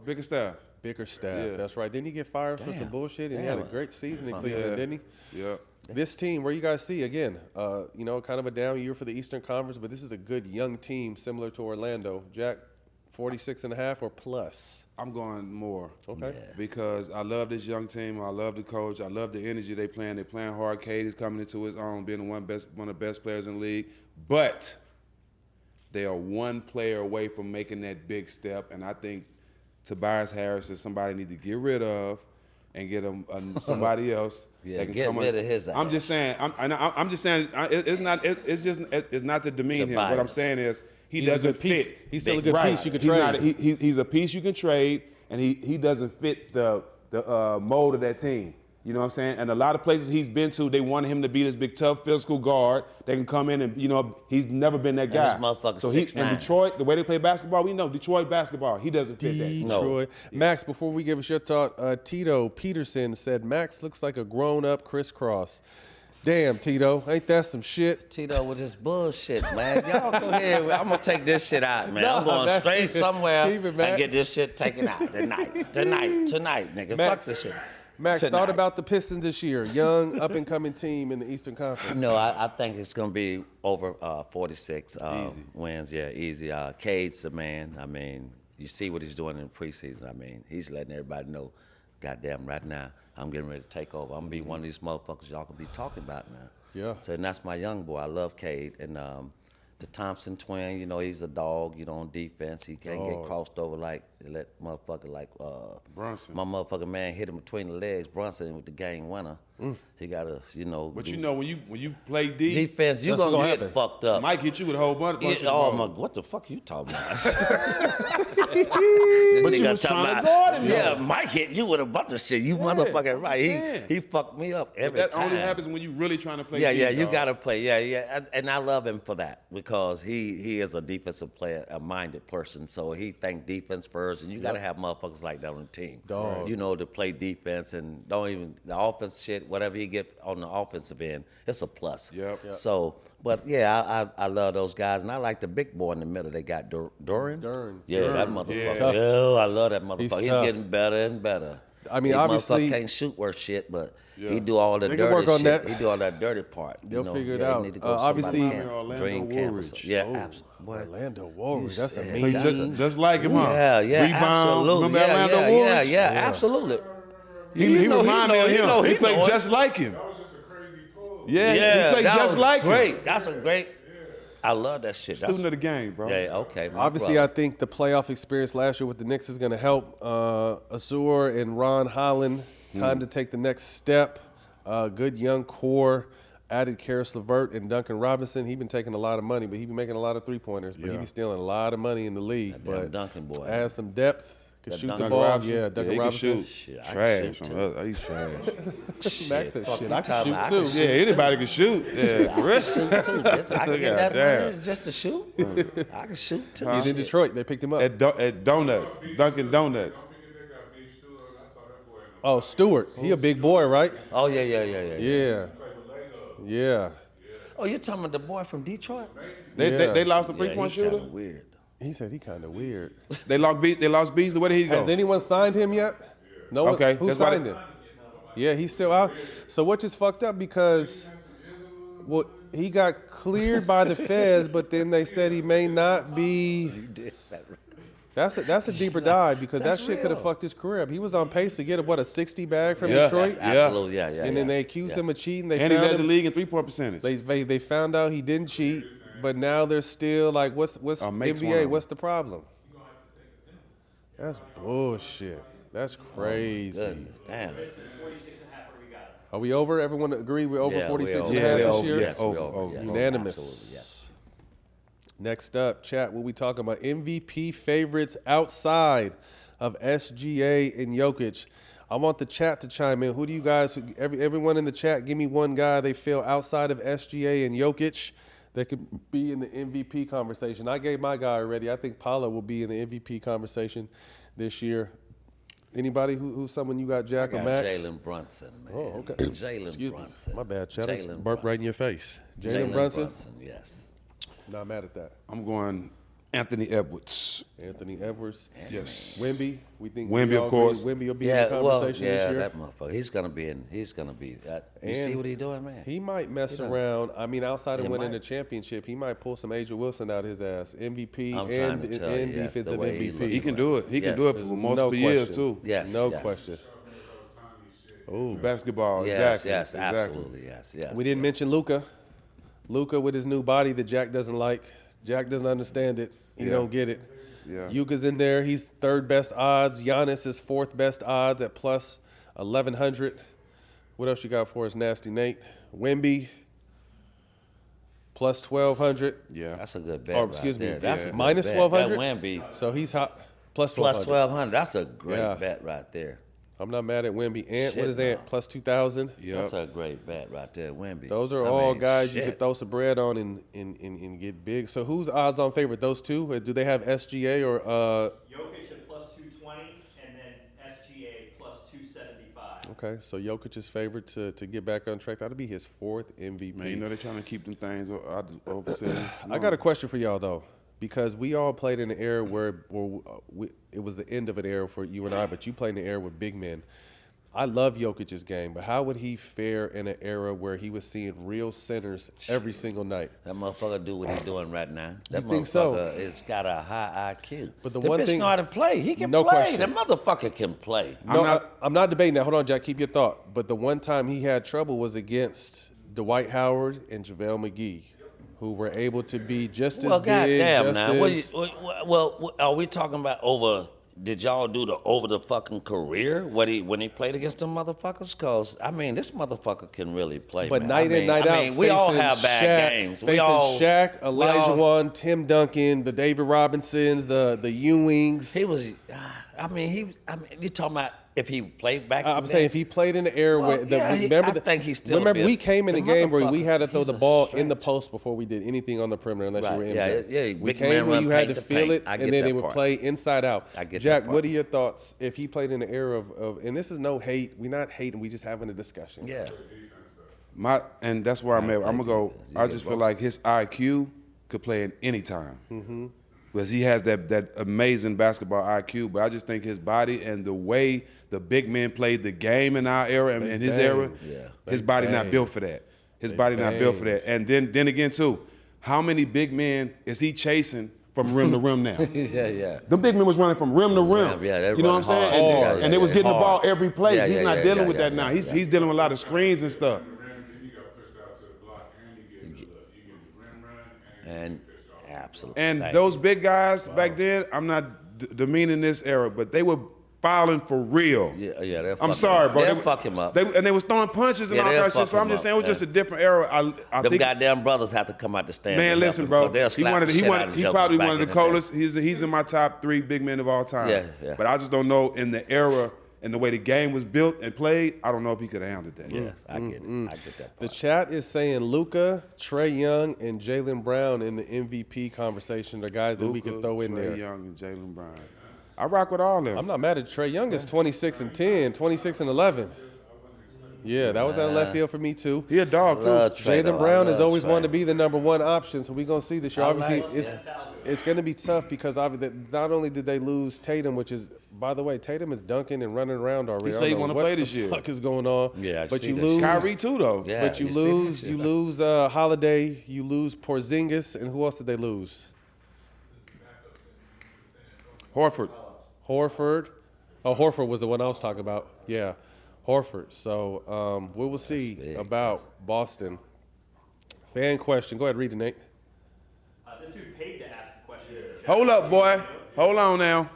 Bickerstaff. Bickerstaff, that's right. Didn't he get fired for some bullshit? And he had a great season in Cleveland, didn't he? Yeah. This team, where you guys see, again, kind of a down year for the Eastern Conference, but this is a good young team similar to Orlando. Jack, 46.5 or plus? I'm going more. Okay. Yeah. Because I love this young team. I love the coach. I love the energy they playing. They're playing hard. Cade is coming into his own, being one of the best players in the league. But they are one player away from making that big step, and I think Tobias Harris is somebody need to get rid of and get him somebody else. Yeah, get rid of his ass. I'm just saying. I'm just saying. It's not to demean him. What I'm saying is he doesn't fit. He's still a good piece you can trade. He's a piece you can trade, and he doesn't fit the mold of that team. You know what I'm saying? And a lot of places he's been to, they wanted him to be this big, tough, physical guard. They can come in and, he's never been that guy. And this motherfucker so 6'9". in Detroit, the way they play basketball, we know Detroit basketball, he doesn't fit that. Detroit. No. Max, before we give us your thought, Tito Peterson said, Max looks like a grown-up crisscross. Damn, Tito, ain't that some shit? Tito with his bullshit, man. Y'all go ahead. I'm going to take this shit out, man. I'm going straight somewhere and get this shit taken out tonight, nigga. Max, fuck this shit. Max, thought about the Pistons this year, young, up-and-coming team in the Eastern Conference. No, I think it's going to be over 46 wins. Yeah, easy. Cade's the man. I mean, you see what he's doing in the preseason. I mean, he's letting everybody know, goddamn, right now, I'm getting ready to take over. I'm going to be one of these motherfuckers y'all can be talking about now. Yeah. So, and that's my young boy. I love Cade. And the Thompson twin, he's a dog, on defense. He can't get crossed over like motherfucker like Brunson. My motherfucking man hit him between the legs. Brunson with the game winner. He got to, But when you play defense, you gonna get fucked up. Mike hit you with a whole bunch of what the fuck you talking about? But you was trying to guard him. Yeah, Mike hit you with a bunch of shit. You motherfucking right. He fucked me up every time. That only happens when you really trying to play. Yeah, you gotta play. Yeah. And I love him for that because he is a defensive player, a minded person. So he think defense first, and you gotta have motherfuckers like that on the team. Dog. To play defense and don't even the offense shit. Whatever you get on the offensive end, it's a plus. Yep. So, but yeah, I love those guys, and I like the big boy in the middle. They got Duran. Yeah, that motherfucker. Yeah, I love that motherfucker. He's getting better and better. I mean, His obviously, motherfucker can't shoot worth shit, but he do all the dirty work on shit. That. He do all that dirty part. They'll figure it out. Need to go obviously, dream campus. Yeah, absolutely. Orlando Warriors. That's amazing. Just like him, huh? Yeah, Rebound. absolutely. Remember Orlando Warriors? Yeah, absolutely. He reminded me of him. He played just like him. That was just a crazy pull. Yeah, he played just like him. Great. That's a great. I love that shit. Student of the game, bro. Yeah, okay. Obviously, I think the playoff experience last year with the Knicks is going to help Azur and Ron Holland. Time to take the next step. Good young core. Added Karis LeVert and Duncan Robinson. He's been taking a lot of money, but he been making a lot of three-pointers. But he be stealing a lot of money in the league. But Duncan boy. Add some depth. Can shoot Duncan the ball. Robinson? Yeah, Duncan Robinson. Shit, trash. He's trash. Max said, shit, I can shoot too. Yeah, anybody can shoot. Yeah, I can shoot too, bitch. I can get that money just to shoot. I can shoot too. He's in Detroit. They picked him up. At Donuts, Dunkin' Donuts. Oh, Stewart. He a big boy, right? Oh, yeah. Yeah. Oh, you're talking about the boy from Detroit? They lost the three-point he's shooter? Weird. He said he kind of weird. They lost Beasley. Where did he go? Has anyone signed him yet? No one. Okay, Who signed him? Yeah, he's still out. So what just fucked up because he got cleared by the feds, but then they said he may not be. That's a deeper dive because that shit could have fucked his career up. He was on pace to get a 60 bag from Detroit. Absolutely, yeah. And then they accused him of cheating. And he led the league in three-point percentage. They found out he didn't cheat, but now they're still like, what's NBA? What's the problem? That's bullshit. That's crazy. Damn. Are we over? Everyone agree we're over 46 and a half this year? Yes, we're over. Yes. Unanimous. Absolutely, yes. Next up, chat, what we talking about? MVP favorites outside of SGA and Jokic. I want the chat to chime in. Who do you guys, everyone in the chat, give me one guy they feel outside of SGA and Jokic that could be in the MVP conversation. I gave my guy already. I think Paolo will be in the MVP conversation this year. Anybody who's someone you got, Jack or Max? Jalen Brunson, man. Oh, okay. Jalen Brunson. My bad, chat. Jalen Burp right in your face. Jalen Brunson? Yes. Not mad at that. I'm going Anthony Edwards. Anthony Edwards. Yes. Wemby. We think Wemby, of course. Wemby will be in the conversation this year. That motherfucker. He's gonna be that. You see what he's doing, man? He might mess around. I mean, outside of winning the championship, he might pull some Asia Wilson out his ass. MVP and defensive MVP. He can do it. He can do it for multiple years too. Yes. No question. Oh, basketball. Yes, exactly. yes, absolutely. Yes. We didn't mention Luka. Luka with his new body that Jack doesn't like. Jack doesn't understand it. He don't get it. Yeah. Yuka's in there. He's third best odds. Giannis is fourth best odds at plus 1,100. What else you got for us, Nasty Nate? Wemby plus 1,200. Yeah. That's a good bet. Oh, excuse me. That's a good minus bet. 1,200. That Wemby. So he's hot. Plus 1,200. Plus 1,200. That's a great bet right there. I'm not mad at Wemby. Ant, what is Ant? Plus 2,000. That's a great bet right there, Wemby. Those are all guys you could throw some bread on and get big. So who's odds on favorite? Those two? Or do they have SGA or? Jokic at plus 220, and then SGA plus 275. Okay, so Jokic is favored to get back on track. That'll be his 4th MVP. Man, you know they're trying to keep them things overseas. I got a question for y'all though, because we all played in an era where it was the end of an era for you and I, but you played in an era with big men. I love Jokic's game, but how would he fare in an era where he was seeing real centers every single night? That motherfucker do what he's doing right now. That You think motherfucker so? has got a high IQ. But the the one bitch thing- know how to play. He can No play. question. The motherfucker can play. No, I'm not debating that. Hold on, Jack. Keep your thought. But the one time he had trouble was against Dwight Howard and JaVale McGee, who were able to be just as Well, big. goddamn just now. as- Well, are we talking about over? Did y'all do the over the fucking career when he played against them motherfuckers? Cause I mean, this motherfucker can really play. But man. night in, night out, we all facing have bad Shaq, games. Facing Shaq, Elijah Wan, Tim Duncan, the David Robinsons, the Ewings. He was. You talking about if he played back? I'm saying if he played in the era where I think he still. Remember, we came in the a game where we motherfucker, had to throw he's the a ball stretch. in the post before we did anything on the perimeter, unless you were Right, MJ. yeah, We big came man where run you had paint to to feel paint. it, I and get then that they would part. play inside out. I get Jack, that what part. are your thoughts if he played in the era of and this is no hate. We're not hating. We just having a discussion. Yeah. And that's where I'm at. I'm gonna go. I just feel like his IQ could play in any time. Mm-hmm. Because he has that amazing basketball IQ, but I just think his body and the way the big men played the game in our era and in his era, his body not built for that. His body not built for that. And then again too, how many big men is he chasing from rim to rim now? yeah. Them big men was running from rim to rim. Yeah, you know what I'm saying? And they was getting the ball every play. Yeah, He's yeah, not yeah, dealing yeah, with yeah, that now. yeah, He's dealing with a lot of screens and stuff. And absolutely. And those big guys back then, I'm not demeaning this era, but they were fouling for real. Yeah. I'm sorry, bro. They'll fuck him up. They was throwing punches and all they'll that shit. fuck So I'm him just up, saying it was just a different era. I Them think, goddamn brothers have to come out the stand. man, and help listen, him, bro. 'cause they'll He slap the shit out of he jokers probably back one of the in day. coldest. He's in my top 3 big men of all time. Yeah. But I just don't know in the era and the way the game was built and played, I don't know if he could have handled that. Yeah, I get it. I get that The part. chat is saying Luka, Trae Young, and Jaylen Brown in the MVP conversation are guys that we could throw in there. Trae Young and Jaylen Brown. I rock with all of them. I'm not mad at Trae Young. Is 26 and 10, 26 and 11. Yeah, that was out of left field for me too. He a dog too. Love Trae, though. Jaylen Brown I has love always Trae. wanted to be the number 1 option, so we're gonna see this year. I Obviously, like- it's gonna be tough because obviously not only did they lose Tatum, which is, by the way, Tatum is dunking and running around already. He I say he don't know wanna what play the this year. fuck is going on? Yeah, I but see you that lose shit. Kyrie too, though. Yeah, But you see that lose shit. Holiday, you lose Porzingis, and who else did they lose? Horford. Horford. Oh, Horford was the one I was talking about. Yeah, Horford. So we will see big. about Boston. Fan question. Go ahead, read it, Nate. This dude paid to ask a question. in the chat. Hold up, boy. Hold on now.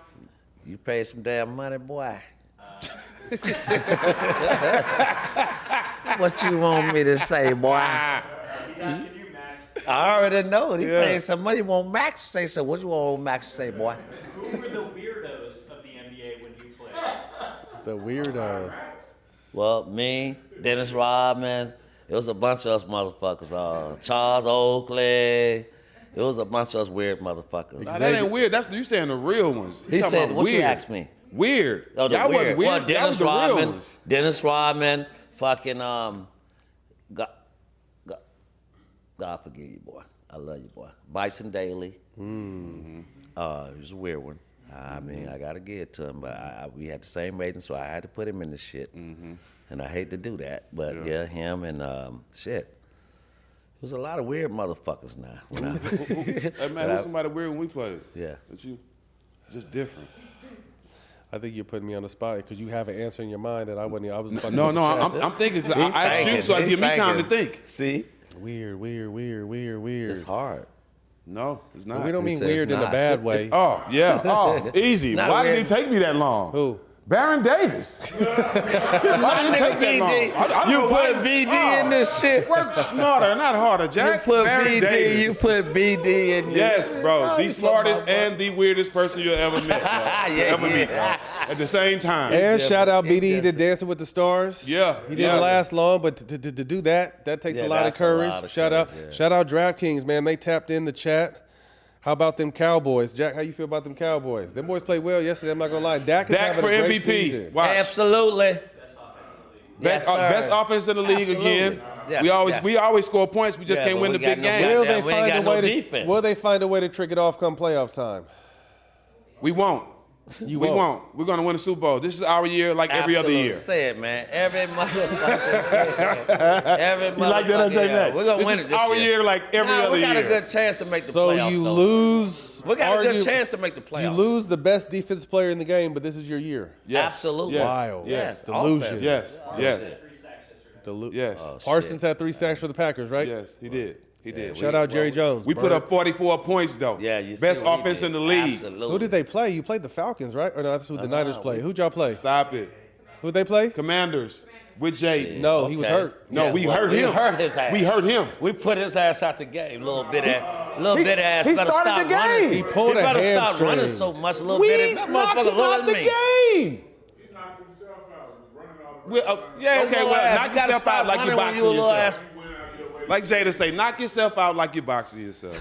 You paid some damn money, boy. What you want me to say, boy? He's asking you, Max. I already know. He Yeah. paid some money. You want Max to say so? What you want old Max to say, boy? Who were the weirdos of the NBA when you played? The weirdo. Well, me, Dennis Rodman. It was a bunch of us motherfuckers. Charles Oakley. It was a bunch of us weird motherfuckers. Nah, that ain't weird. That's you saying the real ones. He talking said, about what you weird. asked me? Weird. Oh, the Y'all weird. wasn't weird. Well, That Dennis was the real Rodman. ones. Dennis Rodman. Fucking God forgive you, boy. I love you, boy. Bison Daly. He was a weird one. I mean, I gotta give it to him, but we had the same rating, so I had to put him in the shit. And I hate to do that, but yeah, him and shit. There was a lot of weird motherfuckers now. Hey, man, who's somebody weird when we played? Yeah. But you, just different. I think you're putting me on the spot because you have an answer in your mind that I wasn't. I was fucking No, with no, the chat. I'm thinking. 'Cause I asked you, so I give me time to think. See? Weird. It's hard. No, it's not. But we don't He mean says weird in a not. bad way. Oh, yeah. Oh, easy. Not Why weird. did it take me that long? Who? Baron Davis. Why did it take that long? You put BD in this shit. Work smarter, not harder, Jack. You put Baron BD. Davis. You put BD in this. Yes, bro. The you smartest put my and the weirdest person you'll ever meet. Meet, bro. At the same time. And shout out BD to Dancing with the Stars. Yeah. He didn't last long, but to do that takes a lot of courage. Shout out DraftKings, man. They tapped in the chat. How about them Cowboys? Jack, how you feel about them Cowboys? Them boys played well yesterday, I'm not going to lie. Dak is having for a great MVP. season. Watch. Absolutely. Best offense in the league again. Yes, we always score points. We just can't win the big game. Will they find a way to trick it off come playoff time? We won't. We won't. We're going to win the Super Bowl. This is our year like every other year. Say it, man. Every motherfucker. Every motherfucker. You like that, AJ? We're going to win it this our year like every other year. We got a good chance to make the playoffs, So you though. lose. We got a good chance to make the playoffs. You lose the best defensive player in the game, but this is your year. Yes. Absolutely. Yes. Wild. Yes. Delusion. Yes. Yes. Yes. Parsons had 3 sacks for the Packers, right? Yes, he did. He did. Shout out Jerry Jones. We put up 44 points, though. Yeah, you Best see what we offense did. in the league. Absolutely. Who did they play? You played the Falcons, right? Or no, that's who the Niners played. Who'd y'all play? Stop it. Who'd they play? Commanders with Jaden. No, he was hurt. No, we hurt him. We hurt his ass. We hurt him. We put his ass out the game. Little bit ass. He he better started stop the game. running. He pulled a better stop hamstring. running so much. That We motherfucker knocked him little out than the me. game. Yeah, knock yourself out like you're boxing yourself. ass. Like Jada say, knock yourself out like you're boxing yourself.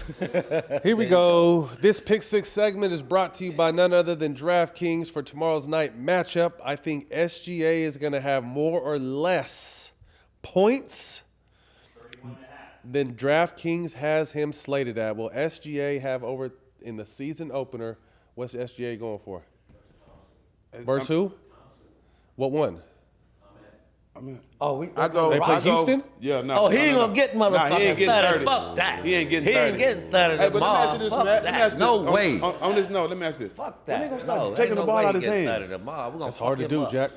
Here we go. This Pick 6 segment is brought to you by none other than DraftKings for tomorrow's night matchup. I think SGA is going to have more or less points than DraftKings has him slated at. Will SGA have over in the season opener? What's SGA going for? Versus who? What one? I go. They play Houston? Yeah, no. He ain't gonna get motherfucking he ain't getting 30. Fuck that. He ain't getting 30. He ain't getting 30 Hey, but let me ask tomorrow. you this, Fuck Matt. Let me that. ask you No this. way. On this note, let me ask you this. Fuck When that. they gonna start No, taking ain't the no ball way out he his getting hand? 30 tomorrow. We're gonna It's hard to fuck him do, up. Jack.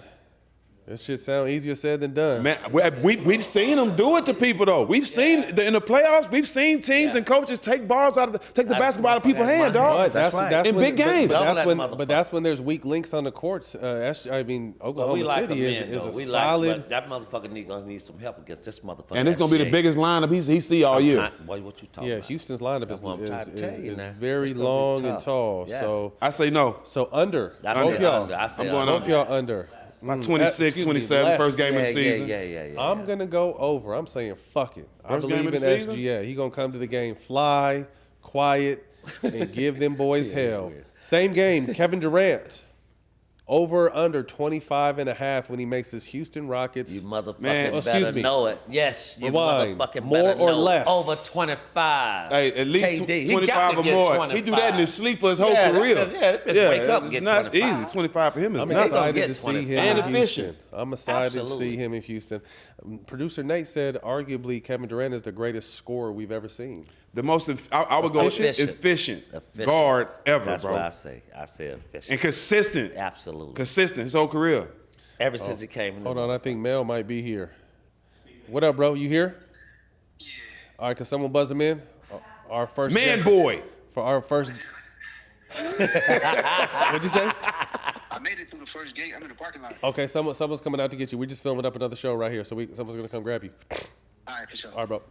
This shit sound easier said than done. Man, we've seen them do it to people though. We've seen in the playoffs. We've seen teams and coaches take balls out of the basketball out of people's hand, dog. That's right. In big games. But that's when there's weak links on the courts. Oklahoma City is a solid. But that motherfucker gonna need some help against this motherfucker. And it's gonna be the biggest lineup he see all year. Boy, what you talking about? Houston's lineup That's what I'm trying to tell you is now. very It's gonna be long and tough. tall. Yes. So I say no. under. I Both say y'all. under. I say I'm going under. Both y'all under. Like 26, 27, less. first game of the season. Yeah. I'm gonna go over. I'm saying fuck it. I First game believe of in the season? SGA. He gonna come to the game fly, quiet, and give them boys hell. Same game. Kevin Durant. Over under 25.5 when he makes his Houston Rockets. You motherfucking Man, better know it. Yes, you Rewind. motherfucking More better or know less. it. Over 25. Hey, at least KD. 25 or more. He do that in his sleep for his whole career. Wake up and get That's 25. easy. 25 for him is I'm nothing. excited get to see 25. him And in efficient. Houston. I'm excited to Absolutely. see him in Houston. Producer Nate said arguably Kevin Durant is the greatest scorer we've ever seen. The most, I would go efficient guard ever, That's bro. what I say. I say efficient. And consistent. Absolutely. Consistent his whole career. Ever since he came in. Hold on, I think Mel might be here. What up, bro? You here? Yeah. All right, can someone buzz him in? Our first Man guest boy. for our first. What'd you say? I made it through the first gate. I'm in the parking lot. Okay, someone's coming out to get you. We're just filming up another show right here, so someone's gonna come grab you. All right, for sure. All right, bro.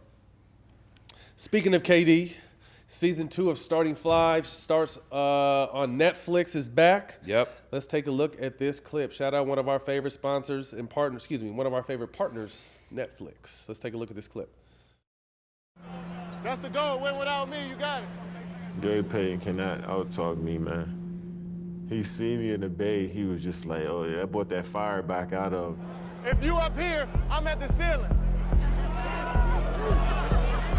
Speaking of KD, season 2 of Starting Five starts on Netflix is back. Yep. Let's take a look at this clip. Shout out one of our favorite sponsors and partners, one of our favorite partners, Netflix. Let's take a look at this clip. That's the goal. Win without me, you got it. Gary Payton cannot out-talk me, man. He see me in the Bay, he was just like, oh, yeah, that brought that fire back out of him. If you up here, I'm at the ceiling.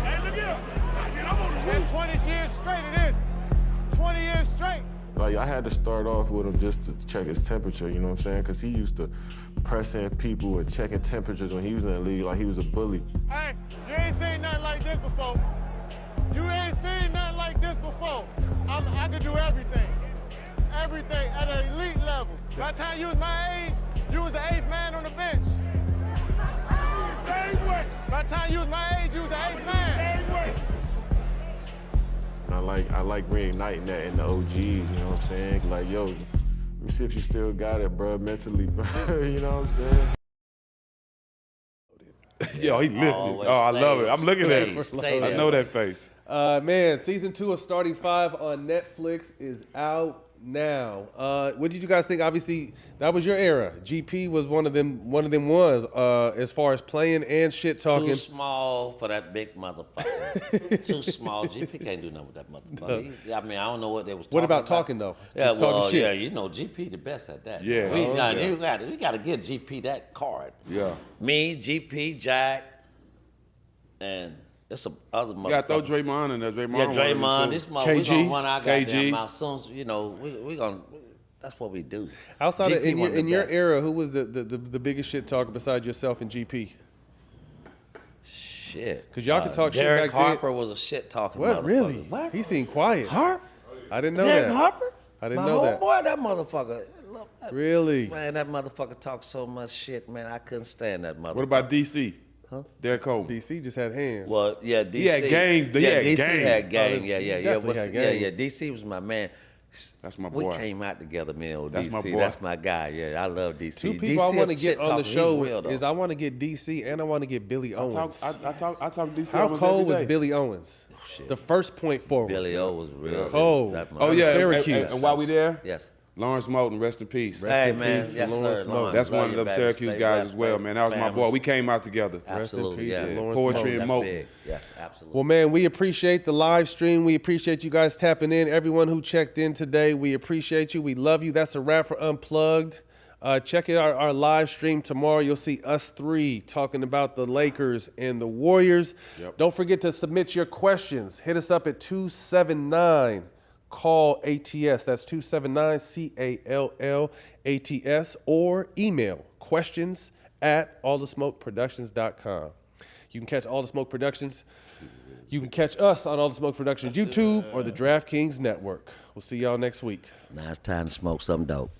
Hey, look here. That's 20 years straight it is. 20 years straight. Like, I had to start off with him just to check his temperature, you know what I'm saying? Because he used to pressing people and checking temperatures when he was in the league like he was a bully. Hey, you ain't seen nothing like this before. You ain't seen nothing like this before. I could do everything. Everything at an elite level. By the time you was my age, you was the 8th man on the bench. Same way. By the time you was my age, you was the 8th man. Same way. And I like reigniting that in the OGs, you know what I'm saying? Like, yo, me see if she still got it, bro, mentally. You know what I'm saying? Yo, he lifted. Oh, I love it. I'm looking at it. I know that face. Man, season 2 of Starting Five on Netflix is out now. What did you guys think? Obviously, that was your era. GP was one of them ones as far as playing and shit talking. Too small for that big motherfucker. Too small. GP can't do nothing with that motherfucker. I mean, I don't know what they was talking about. What about talking, though? Yeah, just talking shit. Yeah, you know, GP the best at that. Yeah. We got to give GP that card. Yeah. Me, GP, Jack, and there's some other motherfuckers. You got to throw Draymond in there. Draymond. This motherfucker, we gonna run our goddamn mouth soon. You know, we gonna. That's what we do. Outside of in your era, who was the biggest shit talker besides yourself and GP? Shit. Because y'all could talk shit Derek back Harper then. was a shit talking What, motherfucker. really? What? He seemed quiet. Harper? I didn't know Derek that. Harper? I didn't know that. Boy, that motherfucker. Really? Man, that motherfucker talked so much shit, man. I couldn't stand that motherfucker. What about DC? Huh? Derek Coleman. DC just had hands. Well, yeah, DC. He had game. DC had game. Oh, Yeah. definitely had game. DC was my man. That's my boy. We came out together, man. Old That's DC. my boy. That's my guy. Yeah, I love DC. Two people I want to get on the show is I want to get DC and I want to get Billy Owens. I talk DC. How cold was Billy Owens? Oh, shit. The first point forward. Billy O was real cold. Oh yeah, Syracuse. And while we there, yes. Lawrence Moulton, rest in peace. Hey man, yes sir. Lawrence, that's one of them Syracuse guys as well, man. That was my boy. We came out together. Absolutely, rest in peace to Lawrence Poetry and Moulton. Yes, absolutely. Well, man, we appreciate the live stream. We appreciate you guys tapping in. Everyone who checked in today, we appreciate you. We love you. That's a wrap for Unplugged. Check out our live stream tomorrow. You'll see us three talking about the Lakers and the Warriors. Yep. Don't forget to submit your questions. Hit us up at 279. Call ATS. That's 279-CALL-ATS or email questions@allthesmokeproductions.com. You can catch All the Smoke Productions. You can catch us on All the Smoke Productions YouTube or the DraftKings Network. We'll see y'all next week. Now it's time to smoke some dope.